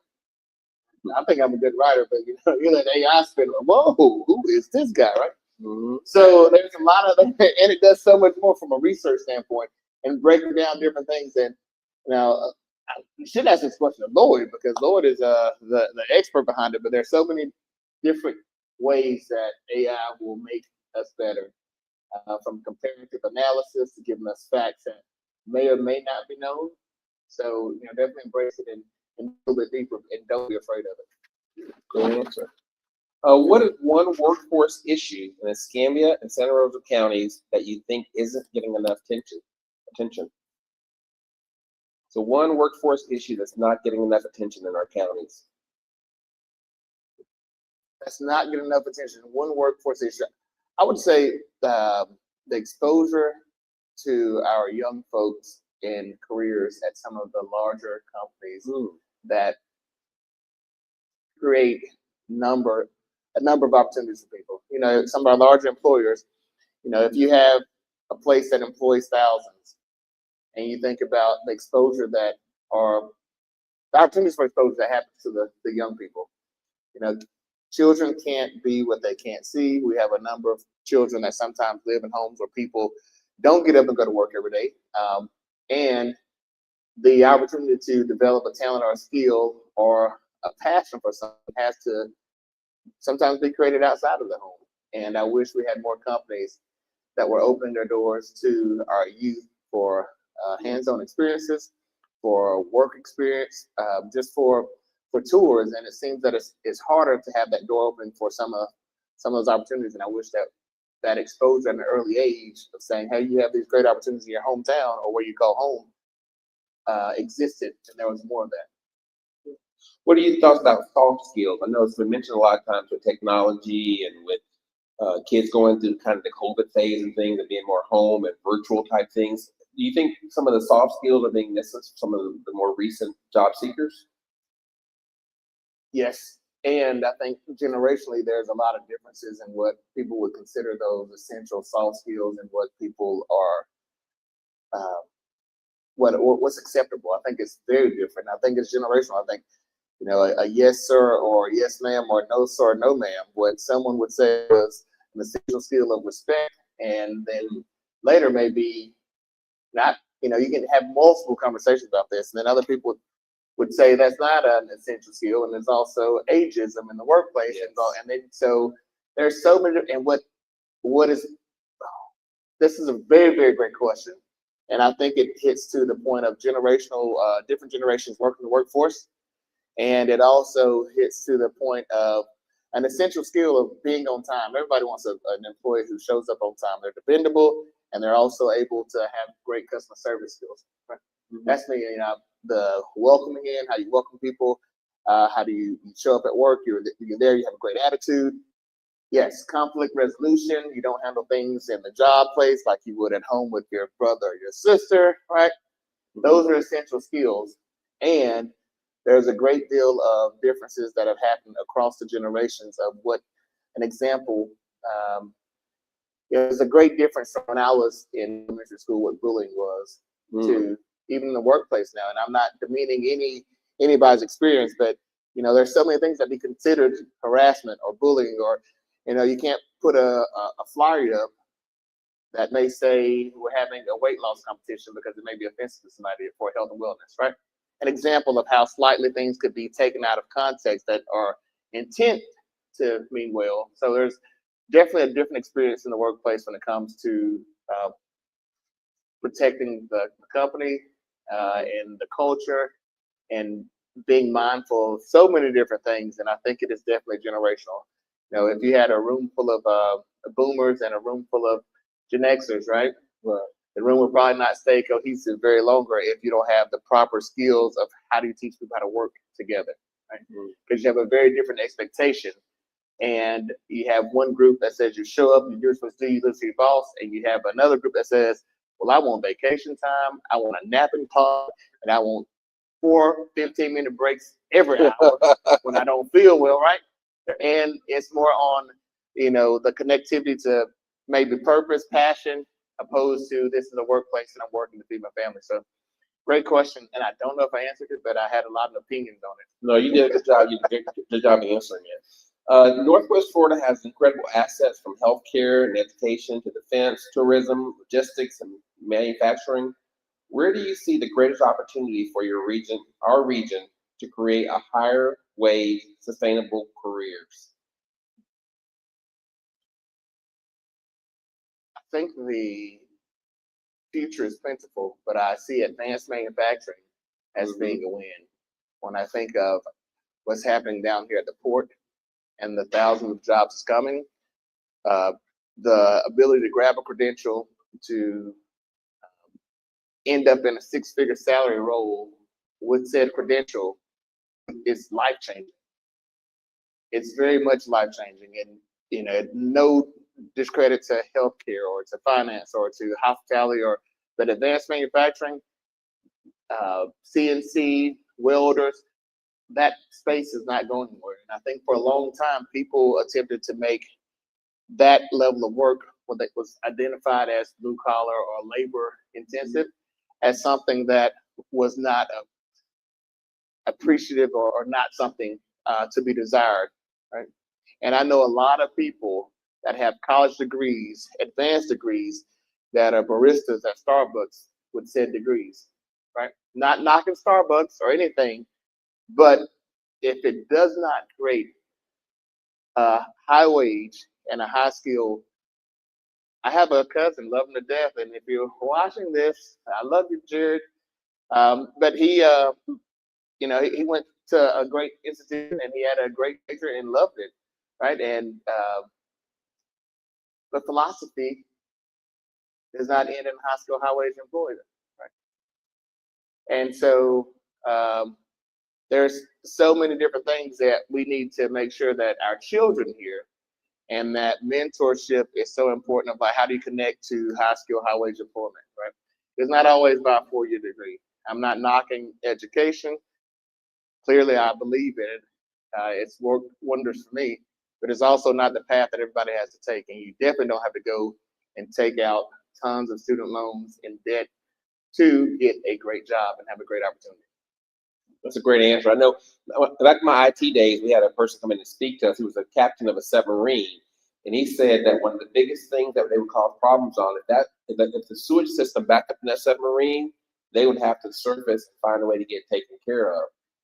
me. I think I'm a good writer, but you let AI spin. Whoa, who is this guy, right? Mm-hmm. So there's a lot of, and it does so much more from a research standpoint and breaking down different things. And now you should ask this question of Lloyd, because Lloyd is the expert behind it. But there's so many different ways that AI will make us better, from comparative analysis to giving us facts that may or may not be known. So definitely embrace it and a little bit deeper, and don't be afraid of it.
Good answer. What is one workforce issue in Escambia and Santa Rosa counties that you think isn't getting enough attention? So one workforce issue that's not getting enough attention in our counties.
That's not getting enough attention. One workforce issue, I would say the exposure to our young folks in careers at some of the larger companies that create a number of opportunities for people. Some of our larger employers, if you have a place that employs thousands and you think about the exposure that are the opportunities for exposure that happens to the young people. You know, children can't be what they can't see. We have a number of children that sometimes live in homes where people don't get up and go to work every day. And the opportunity to develop a talent or a skill or a passion for something has to sometimes be created outside of the home. And I wish we had more companies that were opening their doors to our youth for hands-on experiences, for work experience, just for tours. And it seems that it's harder to have that door open for some of those opportunities. And I wish that exposure at an early age of saying, hey, you have these great opportunities in your hometown or where you call home existed, and there was more of that.
What are your thoughts about soft skills? I know it's been mentioned a lot of times with technology and with kids going through kind of the COVID phase and things and being more home and virtual type things. Do you think some of the soft skills are being missed from some of the more recent job seekers?
Yes, and I think generationally there's a lot of differences in what people would consider those essential soft skills and what people are, what's acceptable. I think it's very different. I think it's generational. I think, you know, a yes sir or yes ma'am or no sir, no ma'am, what someone would say was an essential skill of respect, and then later maybe not, you know, you can have multiple conversations about this, and then other people would say that's not an essential skill, and there's also ageism in the workplace.
Yes.
And then so there's so many, and what is, this is a very, very great question. And I think it hits to the point of generational, different generations working the workforce. And it also hits to the point of an essential skill of being on time. Everybody wants an employee who shows up on time. They're dependable, and they're also able to have great customer service skills. Right? Mm-hmm. That's me, you know, the welcoming in, how you welcome people, how do you show up at work, you're there, you have a great attitude. Yes, conflict resolution, you don't handle things in the job place like you would at home with your brother or your sister, right? Mm-hmm. Those are essential skills. And there's a great deal of differences that have happened across the generations of what an example. There's a great difference from when I was in elementary school, what bullying was, to even in the workplace now. And I'm not demeaning anybody's experience, but you know, there's so many things that be considered harassment or bullying, or you know, you can't put a flyer up that may say we're having a weight loss competition because it may be offensive to somebody for health and wellness, right? An example of how slightly things could be taken out of context that are intent to mean well. So there's definitely a different experience in the workplace when it comes to protecting the company and the culture and being mindful of so many different things. And I think it is definitely generational. You know, if you had a room full of boomers and a room full of Gen Xers, right? Well, the room will probably not stay cohesive very longer if you don't have the proper skills of how do you teach people how to work together, right? Because you have a very different expectation. And you have one group that says you show up, you're supposed to do, you listen to your boss, and you have another group that says, well, I want vacation time, I want a napping pod, and I want 4 15-minute breaks every hour when I don't feel well, right? And it's more on, you know, the connectivity to maybe purpose, passion, opposed to this is a workplace and I'm working to feed my family. So great question. And I don't know if I answered it, but I had a lot of opinions on it.
No, you did a good job. You did a good job answering it. Northwest Florida has incredible assets from healthcare and education to defense, tourism, logistics, and manufacturing. Where do you see the greatest opportunity for your region, our region, to create a higher wage, sustainable careers?
I think the future is plentiful, but I see advanced manufacturing as being a win. When I think of what's happening down here at the port and the thousands of jobs coming, the ability to grab a credential to end up in a 6-figure salary role with said credential is life-changing. It's very much life-changing, and you know, no discredit to healthcare or to finance or to hospitality, but advanced manufacturing, CNC, welders, that space is not going anywhere. And I think for a long time, people attempted to make that level of work, what was identified as blue collar or labor intensive, as something that was not appreciative or not something to be desired, right? And I know a lot of people that have college degrees, advanced degrees, that are baristas at Starbucks with said degrees, right? Not knocking Starbucks or anything, but if it does not create a high wage and a high skill, I have a cousin, love him to death, and if you're watching this, I love you, Jared. But he, he went to a great institution and he had a great major and loved it, right? And the philosophy does not end in high skill, high wage employment, right? And so there's so many different things that we need to make sure that our children hear, and that mentorship is so important about how do you connect to high skill, high wage employment, right? It's not always about a 4-year degree. I'm not knocking education. Clearly, I believe in it. It's worked wonders for me, but it's also not the path that everybody has to take. And you definitely don't have to go and take out tons of student loans in debt to get a great job and have a great opportunity.
That's a great answer. I know back in my IT days, we had a person come in and speak to us. He was a captain of a submarine. And he said that one of the biggest things that they would cause problems on, if the sewage system backed up in that submarine, they would have to surface and find a way to get taken care of.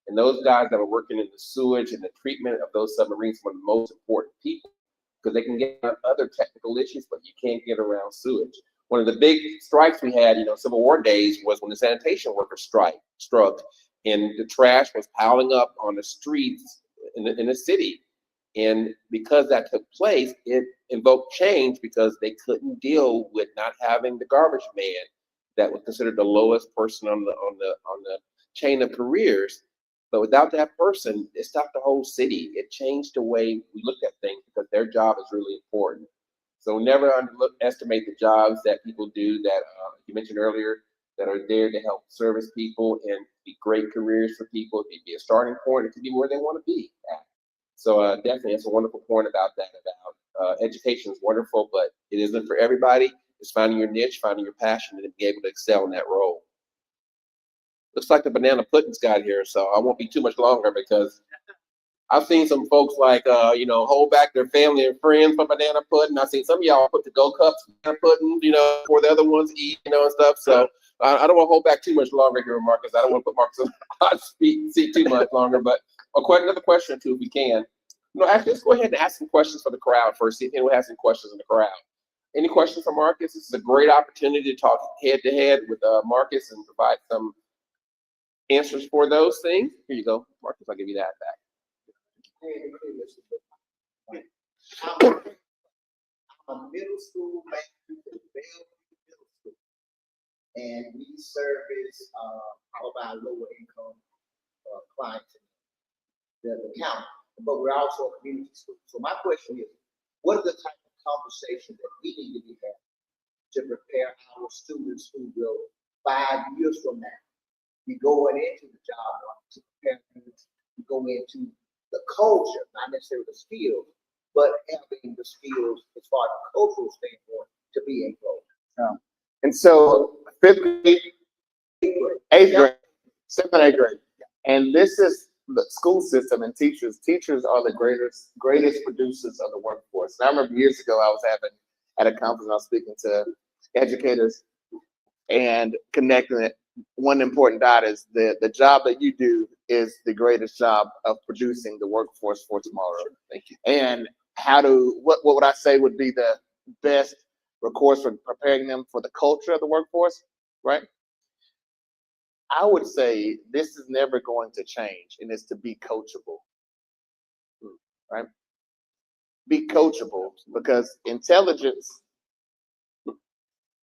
And those guys that were working in the sewage and the treatment of those submarines were the most important people, because they can get other technical issues, but you can't get around sewage. One of the big strikes we had, Civil War days, was when the sanitation workers struck, and the trash was piling up on the streets in the city. And because that took place, it invoked change, because they couldn't deal with not having the garbage man that was considered the lowest person on the chain of careers. But without that person, it stopped the whole city. It changed the way we looked at things, because their job is really important. So never underestimate the jobs that people do that you mentioned earlier, that are there to help service people and be great careers for people. It could be a starting point. It could be where they want to be at. So definitely, that's a wonderful point about that. About education is wonderful, but it isn't for everybody. It's finding your niche, finding your passion, and being able to excel in that role. Looks like the banana pudding's got here, so I won't be too much longer, because I've seen some folks hold back their family and friends for banana pudding. I've seen some of y'all put the Go Cups banana pudding, before the other ones eat, and stuff. So I don't want to hold back too much longer here, Marcus. I don't want to put Marcus on the hot seat too much longer, but another question or two if we can. Actually, let's go ahead and ask some questions for the crowd first. See if anyone has some questions in the crowd. Any questions for Marcus? This is a great opportunity to talk head to head with Marcus and provide some answers for those things. Here you go, Marcus. I'll give you that back.
I'm a middle school manager at Bellevue Middle School, and we service all of our lower income clients in the county, but we're also a community school. So my question is, what are the type of conversations that we need to be having to prepare our students who will 5 years from now be going into the job market, to prepare them to go into the culture, not necessarily the skills, but having the skills as far as the cultural standpoint to be employed.
And so 5th grade, 8th grade, 7th and 8th grade. And this is the school system and teachers. Teachers are the greatest producers of the workforce. And I remember years ago, I was at a conference, I was speaking to educators and connecting it. One important dot is the job that you do is the greatest job of producing the workforce for tomorrow.
Thank you.
And what would I say would be the best recourse for preparing them for the culture of the workforce, right? I would say this is never going to change, and it's to be coachable, right? Be coachable, because intelligence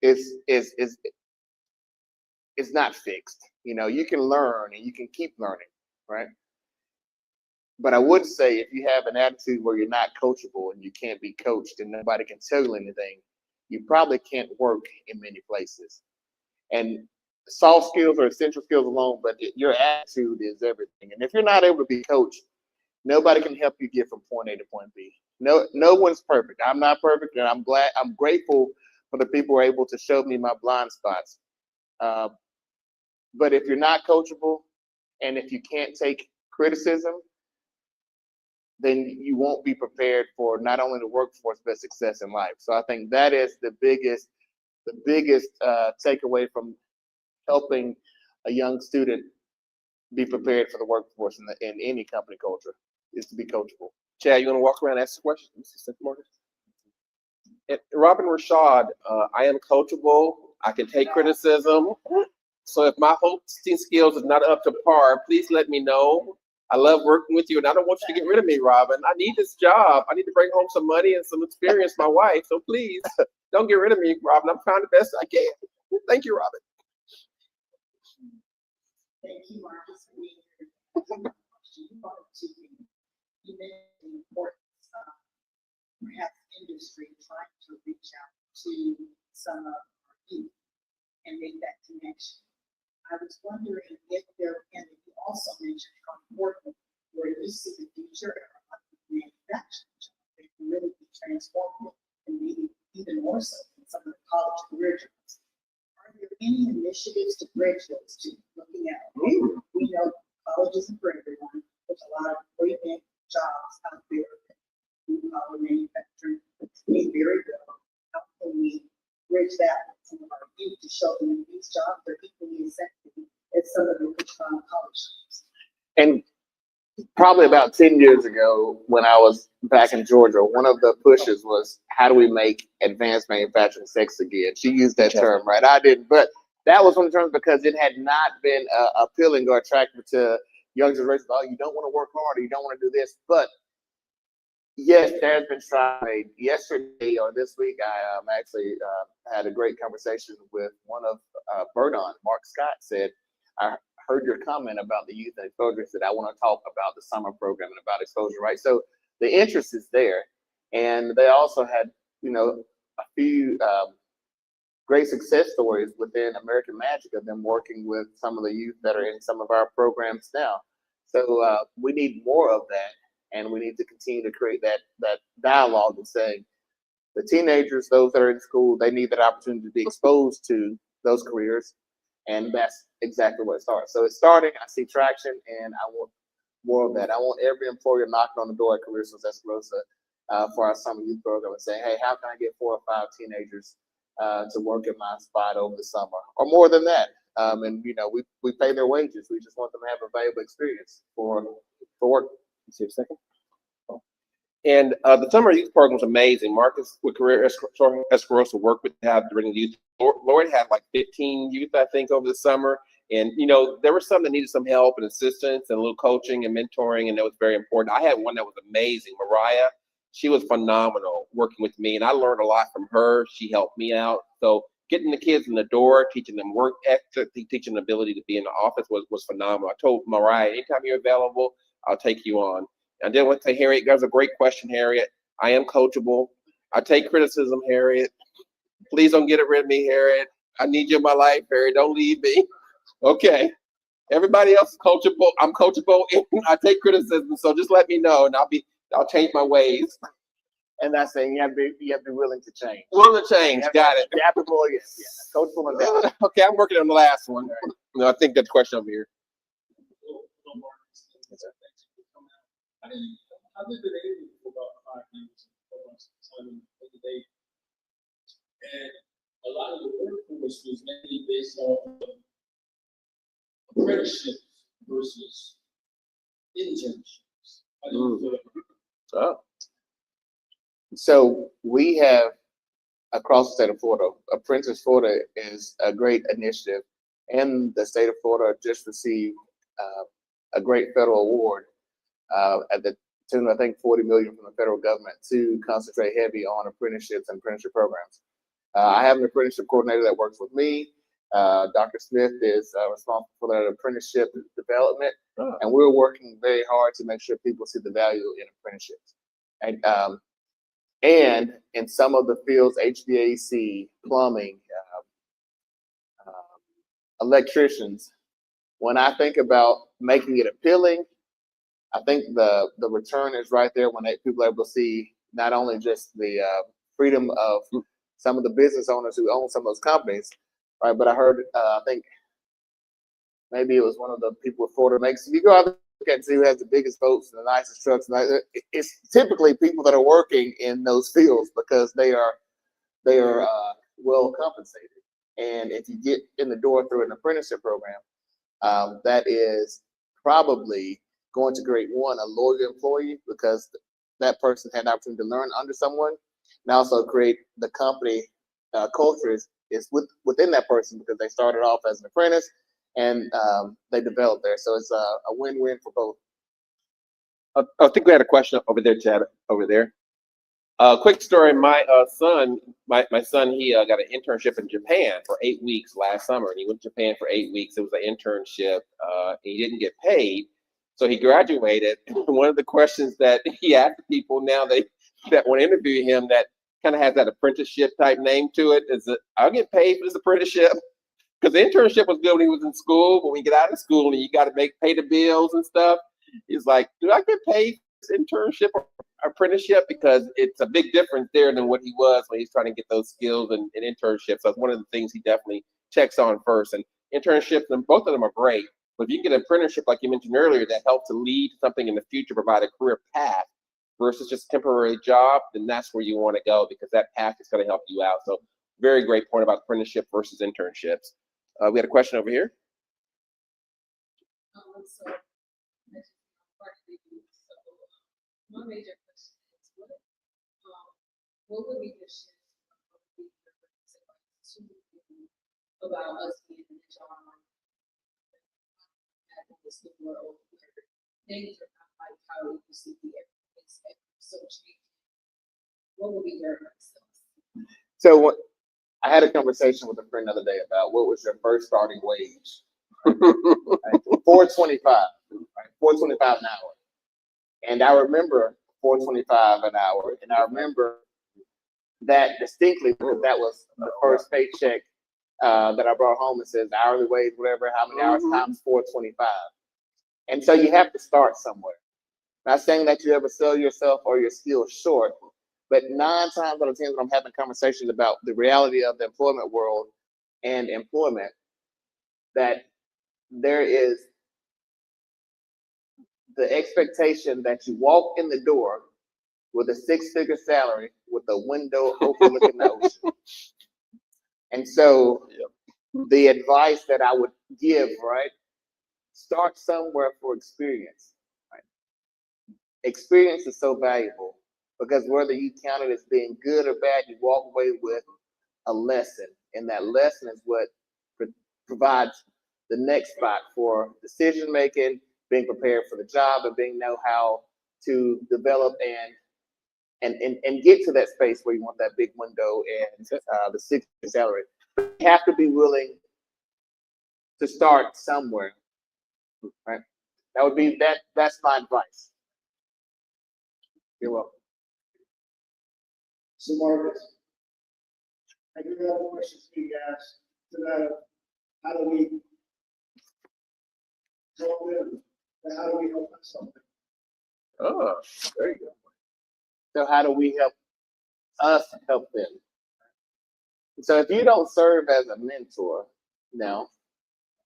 is not fixed. You can learn and you can keep learning, right? But I would say if you have an attitude where you're not coachable and you can't be coached and nobody can tell you anything, you probably can't work in many places. And soft skills are essential skills alone, but your attitude is everything. And if you're not able to be coached, nobody can help you get from point A to point B. No one's perfect. I'm not perfect, and I'm grateful for the people who are able to show me my blind spots. But if you're not coachable, And if you can't take criticism, then you won't be prepared for not only the workforce, but success in life. So I think that is the biggest takeaway from helping a young student be prepared for the workforce in any company culture, is to be coachable.
Chad, you want to walk around and ask the question? And Robin Rashad, I am coachable. I can take criticism. So if my hosting skills is not up to par, please let me know. I love working with you, and I don't want you to get rid of me, Robin. I need this job. I need to bring home some money and some experience, my wife. So please don't get rid of me, Robin. I'm trying the best I can. Thank you, Robin.
Thank you, Marcus, for being here. You brought up two things. You mentioned the importance of perhaps industry trying to reach out to some of our youth and make that connection. I was wondering if there, and you also mentioned how important where you see the future of manufacturing jobs. They can really be transformative and maybe even more so than some of the college career jobs. Are there any initiatives to bridge those two? Looking at, we know college isn't for everyone. There's a lot of great jobs out there that blue collar manufacturing pay very well. How can we bridge that with some of our youth to show them that these jobs are equally essential as some of the college jobs?
And probably about 10 years ago, when I was back in Georgia, one of the pushes was, how do we make advanced manufacturing sexy again? She used that term, right? I didn't, but that was one of the terms because it had not been appealing or attractive to young generations. Oh, you don't want to work hard, or you don't want to do this. But yes, there's been strides. Yesterday or this week, I actually had a great conversation with one of Verdon. Mark Scott said, I heard your comment about the youth and exposure. Said, I want to talk about the summer program and about exposure, right? So the interest is there. And they also had, a few great success stories within American Magic of them working with some of the youth that are in some of our programs now. So we need more of that. And we need to continue to create that dialogue and saying the teenagers, those that are in school, they need that opportunity to be exposed to those careers. And that's exactly where it starts. So it's starting, I see traction, and I want more of that. I want every employer knocking on the door at CareerSource EscaRosa for our summer youth program and saying, hey, how can I get 4 or 5 teenagers to work in my spot over the summer, or more than that? And we pay their wages. We just want them to have a valuable experience for work.
See a second. And the summer youth program is amazing. Marcus with EscaRosa worked with during the youth. Lloyd had like 15 youth, I think, over the summer. And, there were some that needed some help and assistance and a little coaching and mentoring, and that was very important. I had one that was amazing, Mariah. She was phenomenal working with me, and I learned a lot from her. She helped me out. So getting the kids in the door, teaching them work ethic, teaching them the ability to be in the office was phenomenal. I told Mariah, anytime you're available, I'll take you on. And then went to Harriet. That was a great question, Harriet. I am coachable. I take criticism, Harriet. Please don't get rid of me, Harriet. I need you in my life, Harriet. Don't leave me. Okay. Everybody else is coachable. I'm coachable, and I take criticism. So just let me know, and I'll change my ways.
And that's saying you have to be willing to change.
Willing to change. Got it.
Adaptable, yes. Yeah. Coachable and adaptable.
Okay, I'm working on the last one. No, I think that's the question over here.
I've been able for about 5 years every day, and a lot of the workforce was mainly based off of apprenticeships versus internships. How do you feel about that?
So we have across the state of Florida, Apprentice Florida is a great initiative, and the state of Florida just received a great federal award at the tune, I think, $40 million from the federal government to concentrate heavy on apprenticeships and apprenticeship programs. I have an apprenticeship coordinator that works with me. Dr. Smith is responsible for that apprenticeship development, and we're working very hard to make sure people see the value in apprenticeships. And in some of the fields, HVAC, plumbing, electricians, when I think about making it appealing, I think the return is right there when people are able to see not only just the freedom of some of the business owners who own some of those companies, right? But I heard, I think maybe it was one of the people with Florida makes. If you go out there and see who has the biggest boats and the nicest trucks, and it's typically people that are working in those fields because they are well compensated. And if you get in the door through an apprenticeship program, that is probably going to create one, a loyal employee, because that person had the opportunity to learn under someone, and also create the company culture is within that person because they started off as an apprentice and they developed there. So it's a win-win for both.
I think we had a question over there, Chad, over there. Quick story, my son, he got an internship in Japan for 8 weeks last summer, and he went to Japan for 8 weeks. It was an internship, and he didn't get paid, so he graduated. One of the questions that he asked people now that want to interview him that kind of has that apprenticeship type name to it is that I'll get paid for this apprenticeship, because the internship was good when he was in school, but when you get out of school and you got to pay the bills and stuff, he's like, do I get paid for this internship or apprenticeship? Because it's a big difference there than what he was when he's trying to get those skills and internships. That's one of the things he definitely checks on first. And internships, and both of them are great. But if you get an apprenticeship, like you mentioned earlier, that helps to lead to something in the future, provide a career path versus just a temporary job, then that's where you want to go, because that path is going to help you out. So very great point about apprenticeship versus internships. We had a question over here.
My major question is what would be the shift about us being in the job at this new world where things are not like how we used to be, everything's so changing? What would be your advice?
So I had a conversation with a friend the other day about what was your first starting wage. Right? $4.25, right? $4.25 an hour. And I remember $4.25 an hour, and I remember that distinctly because that was the first paycheck that I brought home. It says hourly wage, whatever, how many hours times $4.25. And so you have to start somewhere. Not saying that you ever sell yourself or your skills short, but 9 times out of 10 when I'm having conversations about the reality of the employment world and employment, that there is the expectation that you walk in the door with a 6-figure salary with a window overlooking the ocean. And so the advice that I would give, right, start somewhere for experience. Right? Experience is so valuable because whether you count it as being good or bad, you walk away with a lesson. And that lesson is what provides the next spot for decision making, being prepared for the job, and being know how to develop and get to that space where you want that big window and the 6-figure salary. You have to be willing to start somewhere, right? That would be that's my advice. You're welcome.
So Marcus, I do have a question for you guys about how do we help them, and how do we help something?
Oh, there you go.
So how do we help us help them? So if you don't serve as a mentor, now,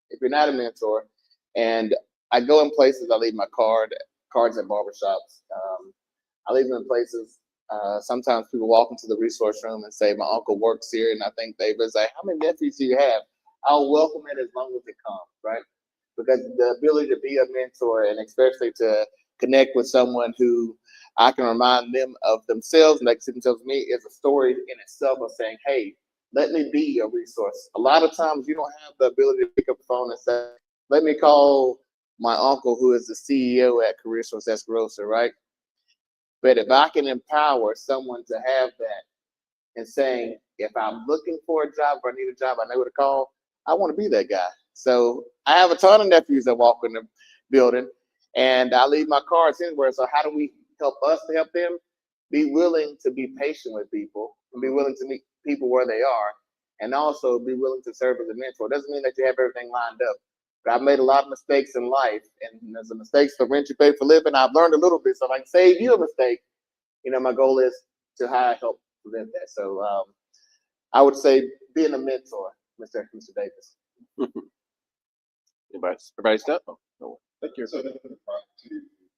if you're not a mentor, and I go in places, I leave my cards at barbershops. I leave them in places. Sometimes people walk into the resource room and say, my uncle works here, and I think they would say, how many nephews do you have? I'll welcome it as long as it comes, right? Because the ability to be a mentor, and especially to connect with someone who I can remind them of themselves and they can see themselves as me, is a story in itself of saying, hey, let me be a resource. A lot of times you don't have the ability to pick up the phone and say, let me call my uncle who is the CEO at CareerSource EscaRosa, right? But if I can empower someone to have that and saying, if I'm looking for a job or I need a job, I know who to call, I want to be that guy. So I have a ton of nephews that walk in the building and I leave my cards anywhere. So how do we help us to help them? Be willing to be patient with people and be willing to meet people where they are, and also be willing to serve as a mentor. It doesn't mean that you have everything lined up. But I've made a lot of mistakes in life, and there's a mistakes for rent you pay for living. I've learned a little bit, so if I can save you a mistake, my goal is to how I help prevent that. So I would say being a mentor, Mr. Davis.
Everybody's done? Oh, no. Thank you.
So then, to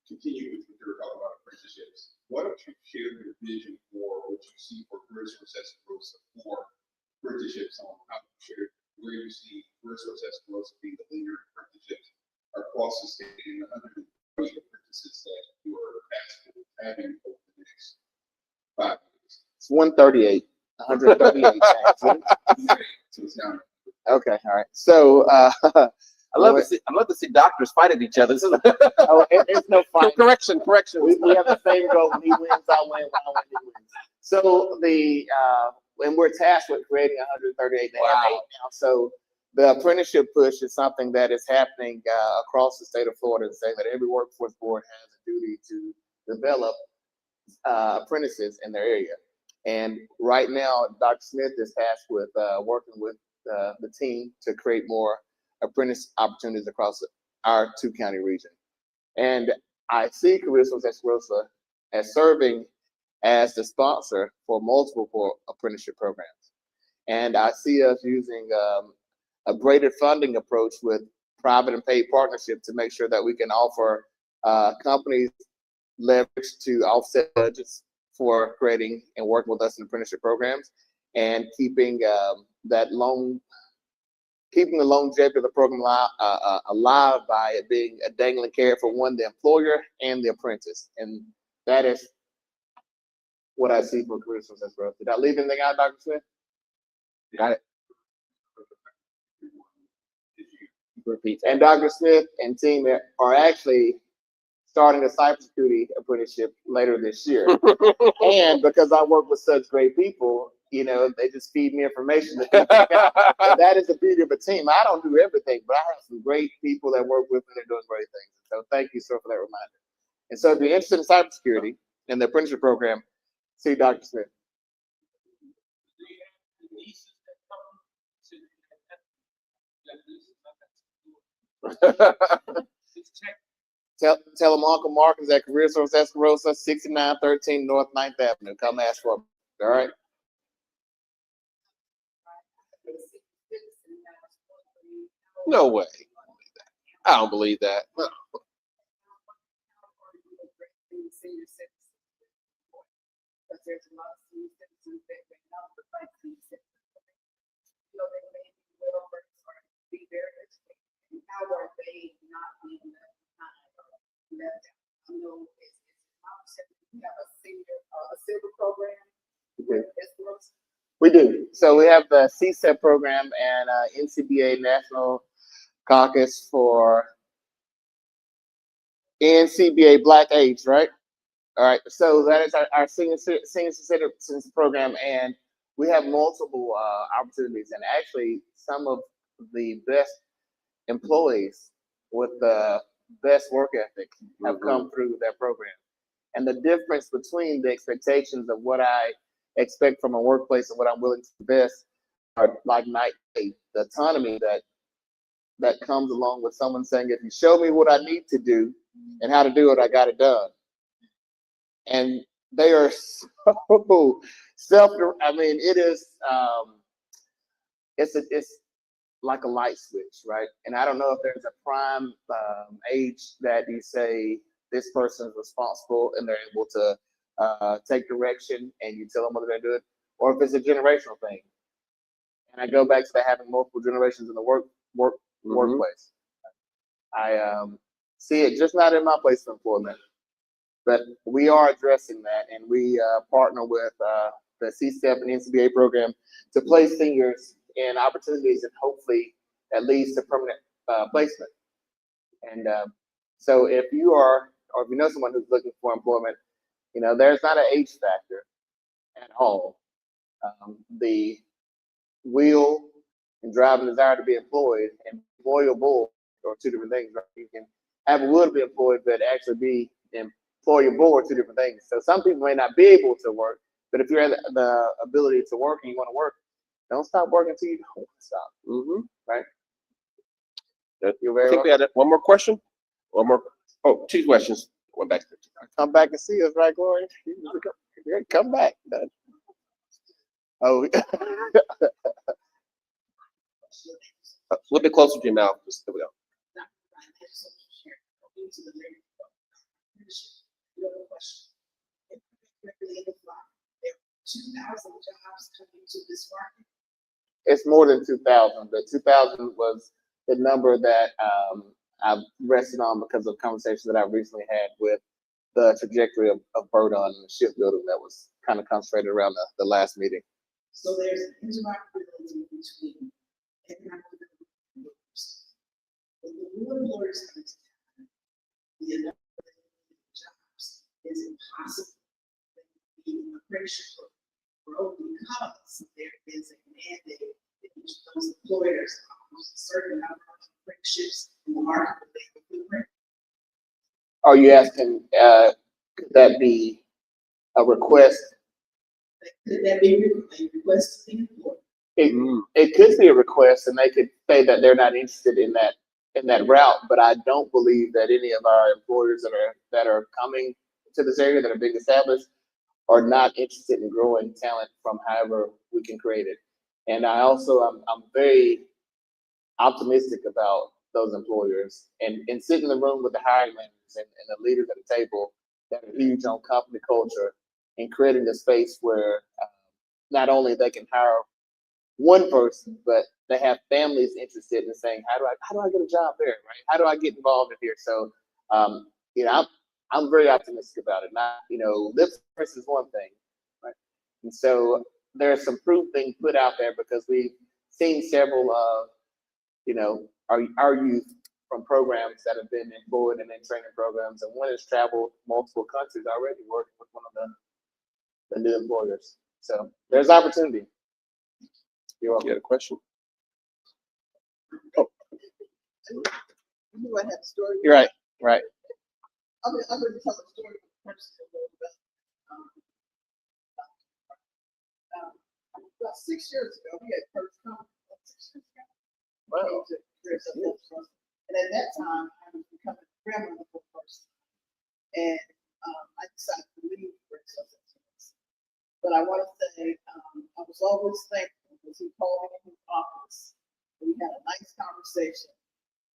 continue with what you were talking about apprenticeships, why don't you share your vision for what you see for CareerSource EscaRosa for apprenticeships on how to share where you see CareerSource EscaRosa being the leader in apprenticeships across the state and the 130 apprentices that you are tasked with having over the next 5 years.
It's 138, 138.
So it's down.
Okay, all right. So
I love to see doctors fight at each other. This is
it's no fight.
correction.
We have the same goal. When he wins, I win. When I win, he wins. So and we're tasked with creating 138. They have 8 now. So the apprenticeship push is something that is happening across the state of Florida, saying that every workforce board has a duty to develop apprentices in their area. And right now, Dr. Smith is tasked with working with the team to create more apprentice opportunities across our 2-county region. And I see CareerSource EscaRosa as serving as the sponsor for multiple apprenticeship programs. And I see us using a braided funding approach with private and paid partnership to make sure that we can offer companies leverage to offset budgets for creating and working with us in apprenticeship programs, and keeping keeping the longevity of the program alive by it being a dangling carrot for the employer and the apprentice. And that is what I see for CareerSource EscaRosa. Did I leave anything out, Dr. Smith?
Got it. Repeat.
And Dr. Smith and team are actually starting a cybersecurity apprenticeship later this year. And because I work with such great people, they just feed me information. That is the beauty of a team. I don't do everything, but I have some great people that work with me that are doing great things. So thank you, sir, for that reminder. And so if you're interested in cybersecurity and the apprenticeship program, see Dr. Smith. Tell them Uncle Mark is at CareerSource EscaRosa, 6913 North 9th Avenue. Come ask for me. All right.
No way. I don't believe that. No.
There's a lot of senior citizens that may not look like senior citizens. They may be well versed or be very educated. And how are they not being left behind or left out? I know it's we have a silver program.
Okay. We do. So we have the CSEP program and NCBA National Caucus for NCBA Black Age, right? All right. So that is our senior citizen program, and we have multiple opportunities, and actually some of the best employees with the best work ethic have come through that program. And the difference between the expectations of what I expect from a workplace and what I'm willing to invest are like night and day. The autonomy that comes along with someone saying, if you show me what I need to do and how to do it, I got it done. And they are so it is it's like a light switch, right? And I don't know if there's a prime age that you say this person is responsible and they're able to take direction and you tell them what they're gonna do it, or if it's a generational thing. And I go back to having multiple generations in the workplace. I see it just not in my place of employment, but we are addressing that, and we partner with the CSTEP and NCBA program to place seniors in opportunities and hopefully at least a permanent placement. And so if you are, or if you know someone who's looking for employment, there's not an age factor at all. The will and drive and desire to be employed and employable are two different things, right? You can have a will to be employed, but actually be employable are two different things. So some people may not be able to work, but if you have the ability to work and you want to work, don't stop working until you don't want to stop. Right? You're very
we had one more question. One more. Oh, 2 questions. One back.
Come back and see us, right, Gloria? Come back. Oh.
A little bit closer to your mouth. Just there we go.
into the labor apprenticeship. You have a question. If you correctly identify, there are 2,000 jobs coming to this market.
It's more than 2,000, but 2,000 was the number that I've rested on because of conversations that I've recently had with the trajectory of Verdun and the shipbuilding that was kind of concentrated around the last meeting.
So there's an interoperability between economic development and workers. When the new employers come into town, the number of jobs is impossible. The apprenticeship program grow because there is a mandate that each of those employers offers a certain number of apprenticeships in the market that they can bring.
Are you asking, could that be a request?
Could that be a request to the employer?
It could be a request, and they could say that they're not interested in that route. But I don't believe that any of our employers that are coming to this area that are big established are not interested in growing talent from however we can create it. And I also I'm very optimistic about those employers and sit in the room with the hiring managers and the leaders at the table that are huge on company culture and creating a space where not only they can hire one person, but they have families interested in saying, how do I get a job there, right? How do I get involved in here? So, I'm very optimistic about it. Not, lip service is one thing, right? And so there's some proof being put out there because we've seen several our youth from programs that have been employed and in training programs, and one has traveled multiple countries already working with one of the new employers. So there's opportunity. You're welcome.
You had a question?
You knew I had a story.
You're right. Right.
I'm going to tell a story about 6 years ago, we had first come.
Wow.
And at that time, I was becoming a grandmother for the first time. And I decided to leave CareerSource. But I want to say, I was always thankful because he called me in his office. And we had a nice conversation.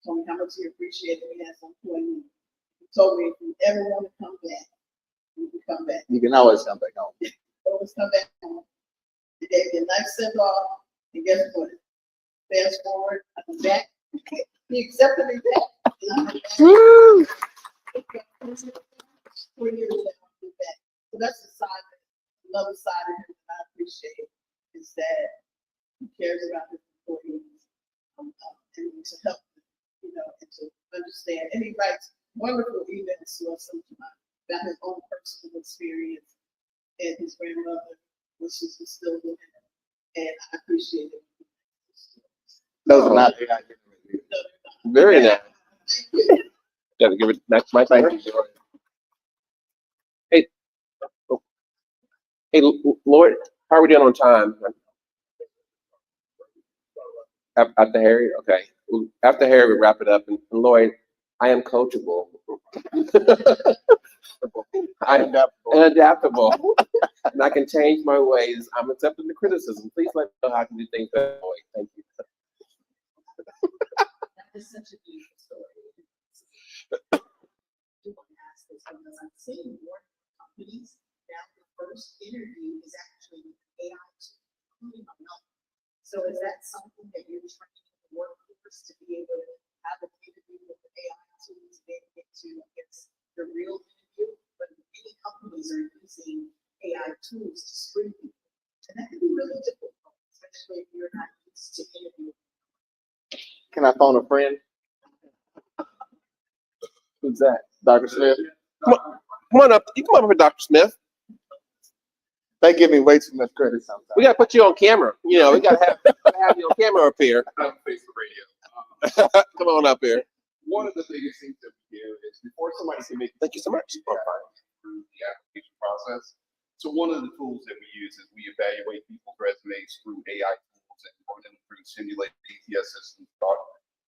Told me how much he appreciated me as an employee. He told me if you ever want to come back, you can come back.
You can always come back home.
Always come back home. He gave me a nice send off. And guess what? Fast forward, I'm back. He accepted me back. And I'm back.
Woo!
4 years now, I'm back. So that's the side, another side of him that I appreciate is that he cares about his employees and to help them, and to understand. And he writes wonderful emails to us sometimes about his own personal experience and his grandmother, which is still with him. And I appreciate it.
Those are not AI generated.
Very nice. Gotta give it next mic.
Thank you, Jordan.
Hey, Lloyd, how are we doing on time? After Harry? Okay. After Harry, we wrap it up. And Lloyd, I am coachable. I am adaptable. And I can change my ways. I'm accepting the criticism. Please let me know how I can do things that way. Thank you.
That is such a beautiful story. Because I'm seeing more companies now. The first interview is actually with AI, including my number. So is that something that you're training the workforce to be able to have an interview with the AI tools to be able to get to, I guess, the real interview? But many companies are using AI tools to screen people, and that can be really difficult, especially if you're not used to interviewing.
Can I phone a friend?
Who's that?
Dr. Smith?
Come on up. You come up with Dr. Smith.
They give me way too much credit sometimes.
We got to put you on camera. We got to have you on camera up here.
Face the radio.
Come on up here.
One of the biggest things that we do is before somebody can make.
Thank you so much.
Through the application process. So one of the tools that we use is we evaluate people's resumes through AI tools and run them through simulated ATS systems,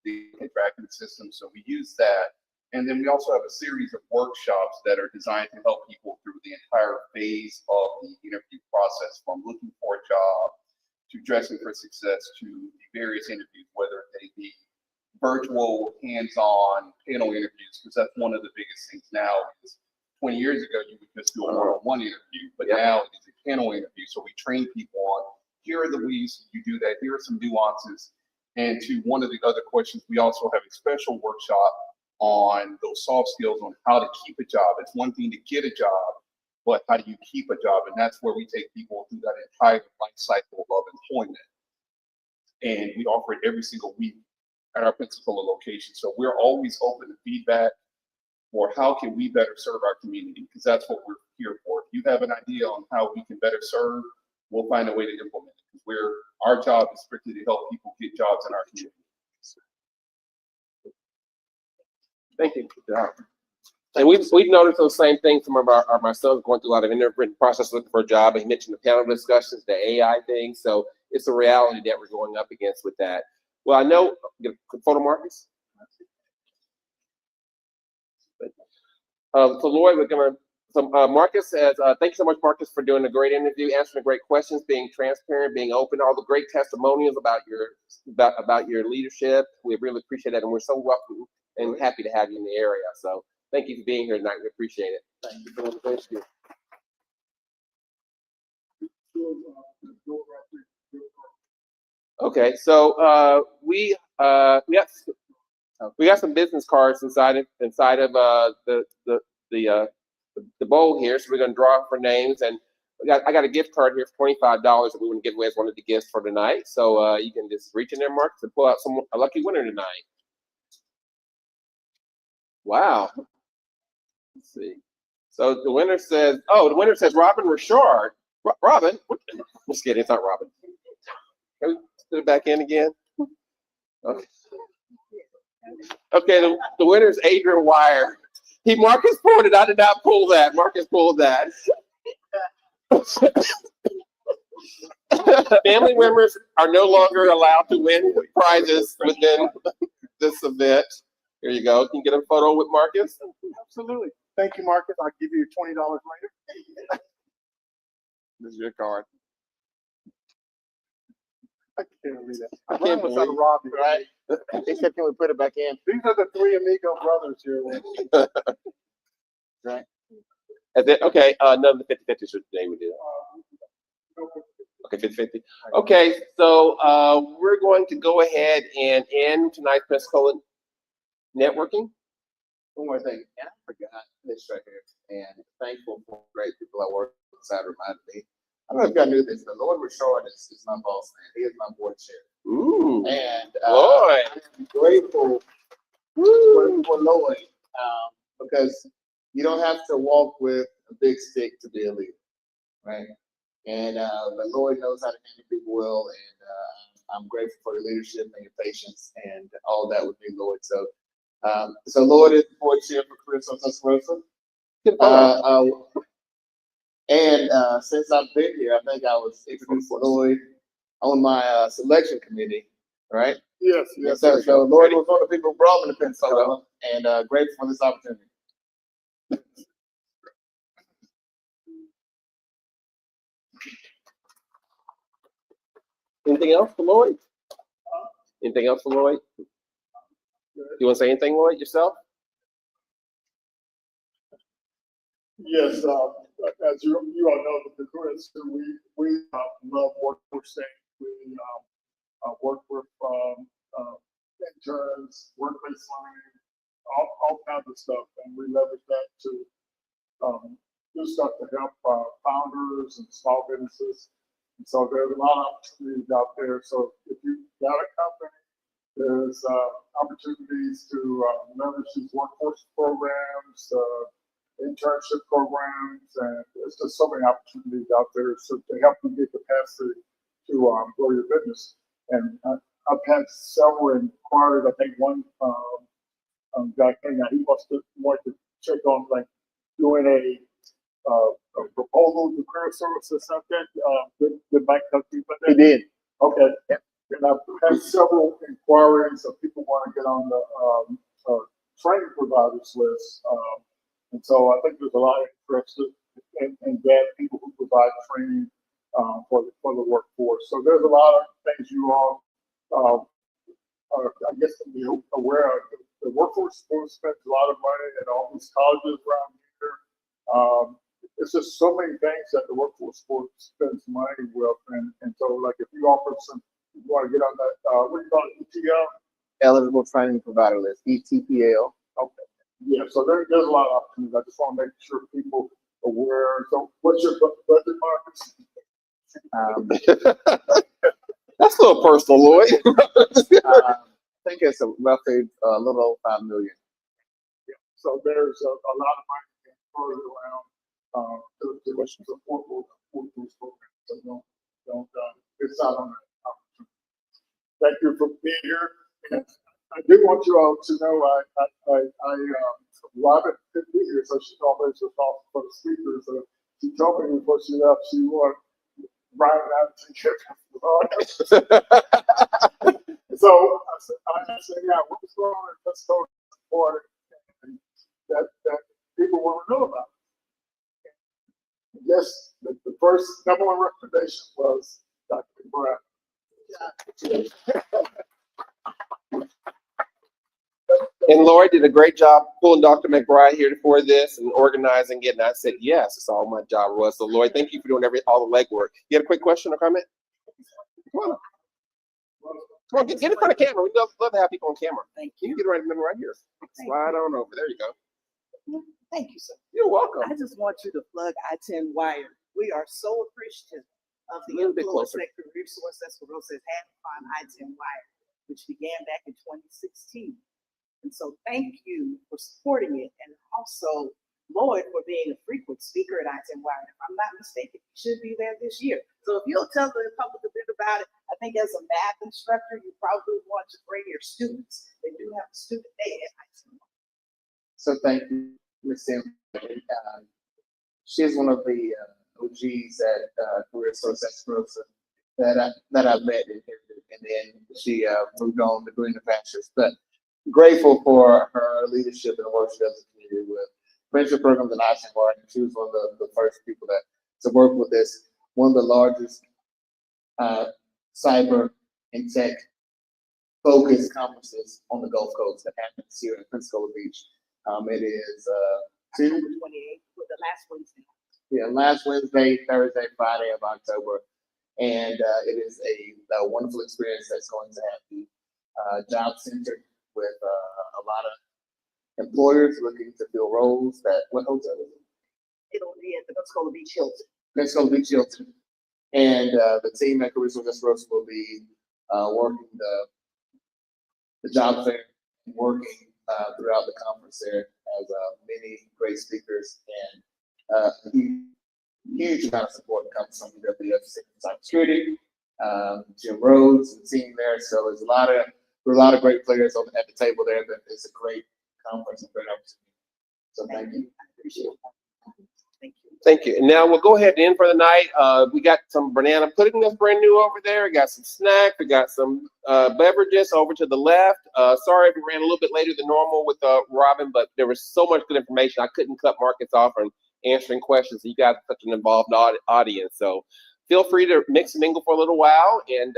the tracking system. So we use that. And then we also have a series of workshops that are designed to help people through the entire phase of the interview process, from looking for a job to dressing for success to the various interviews, whether they be virtual hands-on panel interviews, because that's one of the biggest things now. Is 20 years ago, you would just do a one-on-one interview, but now it's a panel interview. So we train people on, here are the ways you do that, here are some nuances. And to one of the other questions, we also have a special workshop on those soft skills on how to keep a job. It's one thing to get a job, but how do you keep a job? And that's where we take people through that entire life cycle of employment. And we offer it every single week at our Pensacola location. So we're always open to feedback for how can we better serve our community, because that's what we're here for. If you have an idea on how we can better serve, we'll find a way to implement it. Because our job is strictly to help people get jobs in our community.
Thank you. Good job. And we've noticed those same things. Some of our sons going through a lot of interview process looking for a job. And he mentioned the panel discussions, the AI thing. So it's a reality that we're going up against with that. Well, I know, get a photo, Marcus. So Lloyd, we're gonna, so Marcus says, thank you so much, Marcus, for doing a great interview, answering great questions, being transparent, being open, all the great testimonials about your leadership. We really appreciate it, and we're so welcome and happy to have you in the area. So thank you for being here tonight. We appreciate it.
Thank you for the invitation.
Okay, so we got some business cards inside of the bowl here, so we're gonna draw for names, and I got a gift card here for $25 that we want to give away as one of the gifts for tonight. So you can just reach in there, Marcus, and pull out a lucky winner tonight. Wow. Let's see. So the winner says, Robin Richard. Robin? Just kidding, it's not Robin. Can we put it back in again? Okay. Okay, the winner is Adrian Wire. Marcus pulled it. I did not pull that. Marcus pulled that. Family members are no longer allowed to win prizes within this event. Here you go. Can you get a photo with Marcus?
Absolutely. Thank you, Marcus. I'll give you $20 later.
This is your card.
I can't read it.
I can't believe it.
Rob you,
Right? They said, can we put it back in?
These are the three amigo brothers here.
Right.
Okay, another 50-50 today we do. Okay, 50-50. Okay, so we're going to go ahead and end tonight's Pensacola networking.
One more thing, and I forgot this right here, and thankful for great people I work with reminded me. I don't know if y'all knew this, but Lloyd Richard is my boss man. He is my board chair.
Ooh.
And
Lloyd.
I'm grateful for Lloyd because you don't have to walk with a big stick to be a leader, right? And but Lloyd knows how to handle people well, and I'm grateful for your leadership and your patience and all that with me, Lloyd. So, so Lloyd is the board chair for CareerSource EscaRosa. And since I've been here, I think I was introduced to Lloyd on my selection committee, right?
Yes,
Yes. So Lloyd was one of the people who brought me to Pensacola, and grateful for this opportunity.
Anything else for Lloyd? Anything else for Lloyd? You want to say anything, Lloyd, yourself?
Yes, as you all know, the Chris, we love workforce change. We work with interns, workplace learning, all kinds of stuff, and we leverage that to do stuff to help founders and small businesses. And so there's a lot of opportunities out there. So if you've got a company, there's opportunities to leverage these workforce programs, internship programs, and there's just so many opportunities out there so to help you get capacity to grow your business. And I've had several inquiries. I think one guy came out, he wanted to check on like doing a proposal to CareerSource or something. The bank company, but
He did.
Okay.
Yep.
And I've had several inquiries of people want to get on the training providers list. And so I think there's a lot of interest in that people who provide training for the workforce. So there's a lot of things you all I guess, to be aware of, the workforce spends a lot of money at all these colleges around here. It's just so many things that the workforce spends money with, and so like if you offer some, you want to get on that, what do you call it, ETL?
Eligible training provider list, ETPL.
Okay. Yeah, so there's a lot of opportunities. I just want to make sure people are aware. So what's your budget, Marcus?
That's a little personal, Lloyd.
I think it's roughly a little over 5 million.
Yeah. So there's a lot of money being thrown around to support those programs. So don't miss out on that opportunity. Thank you for being here. And I do want you all to know Robin couldn't be here, so she always responsible for the speakers. So she told me before she left she wanted Brian and I to take care of the So I said, yeah, what was going on in Pensacola for that people want to know about? Yes, the first number one recommendation was Dr. McBride.
And Lori did a great job pulling Dr. McBride here for this and organizing it. And I said, yes, it's all my job was. So Lori, thank you for doing all the legwork. You had a quick question or comment? Come on. Come on, get in front of camera. We'd love to have people on camera.
Thank
You
you.
can get right here. Slide on over. There you go.
Thank you, sir.
You're welcome.
I just want you to plug I-10 Wire. We are so appreciative of the
little bit
influence
closer.
that CareerSource EscaRosa has had upon I-10 Wire, which began back in 2016. And so thank you for supporting it, and also Lloyd for being a frequent speaker at I-10 Wire. If I'm not mistaken, he should be there this year. So if you'll tell the public a bit about it, I think as a math instructor, you probably want to bring your students. They do have a student day at I-10 Wire.
So thank you, Ms. Sim. She's one of the OGs at CareerSource EscaRosa that I met and then she moved on to greener pastures. But grateful for her leadership and work she does in the community with friendship programs and I-10 Wire. She was one of the first people to work with this, one of the largest cyber and tech focused conferences on the Gulf Coast that happens here in Pensacola Beach. It is
October 28th, with the last Wednesday.
Yeah, last Wednesday, Thursday, Friday of October, and it is a wonderful experience that's going to have the job center with a lot of employers looking to fill roles. What hotel is it?
It'll be at the Pensacola Beach Hilton.
Pensacola Beach Hilton, and the team at CareerSource EscaRosa will be working the job fair, working throughout the conference there as many great speakers and huge amount of support comes from WWF Cybersecurity, Jim Rhodes and the team there. So there's a lot of great players at the table there. But it's a great conference and great opportunity. So thank you.
I appreciate it. Thank you.
Thank you. And now we'll go ahead and end for the night. We got some banana pudding that's brand new over there. We got some snacks. We got some beverages over to the left. Sorry if we ran a little bit later than normal with Robin, but there was so much good information. I couldn't cut Marcus off from answering questions. You guys are such an involved audience. So feel free to mix and mingle for a little while. And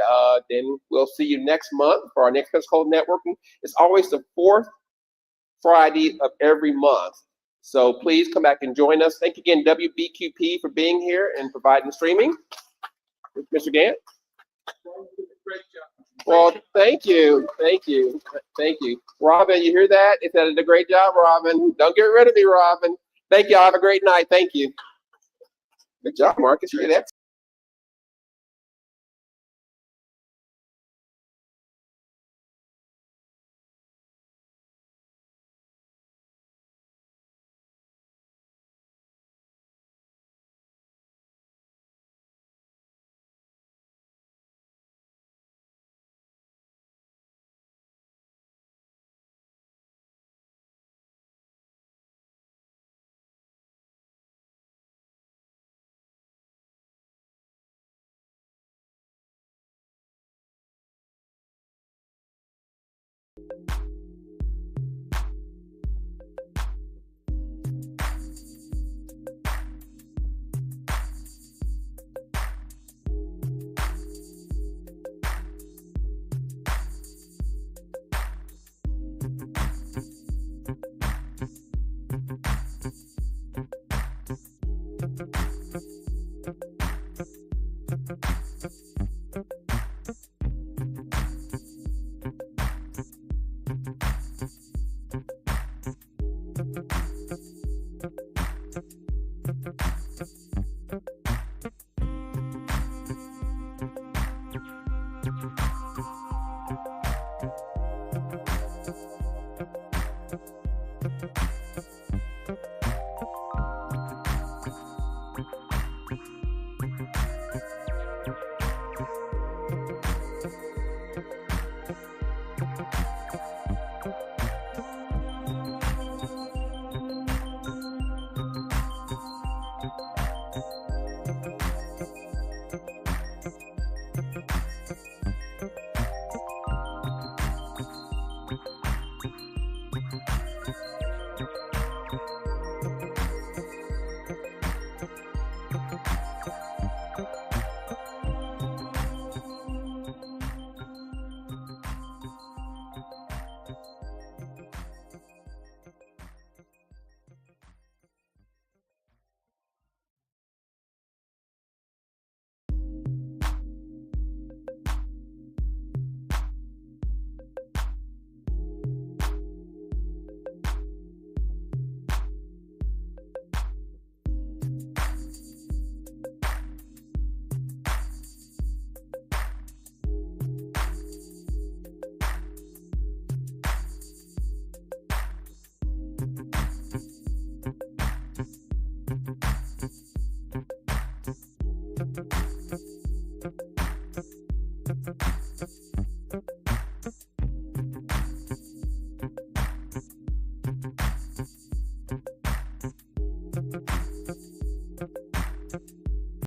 then we'll see you next month for our next Pensacola networking. It's always the fourth Friday of every month. So please come back and join us. Thank you again, WBQP, for being here and providing streaming. Mr. Gant?
Great job.
Well, thank you. Robin, you hear that? It said a great job, Robin. Don't get rid of me, Robin. Thank y'all. Have a great night. Thank you. Good job, Marcus. You did excellent.
Thank you.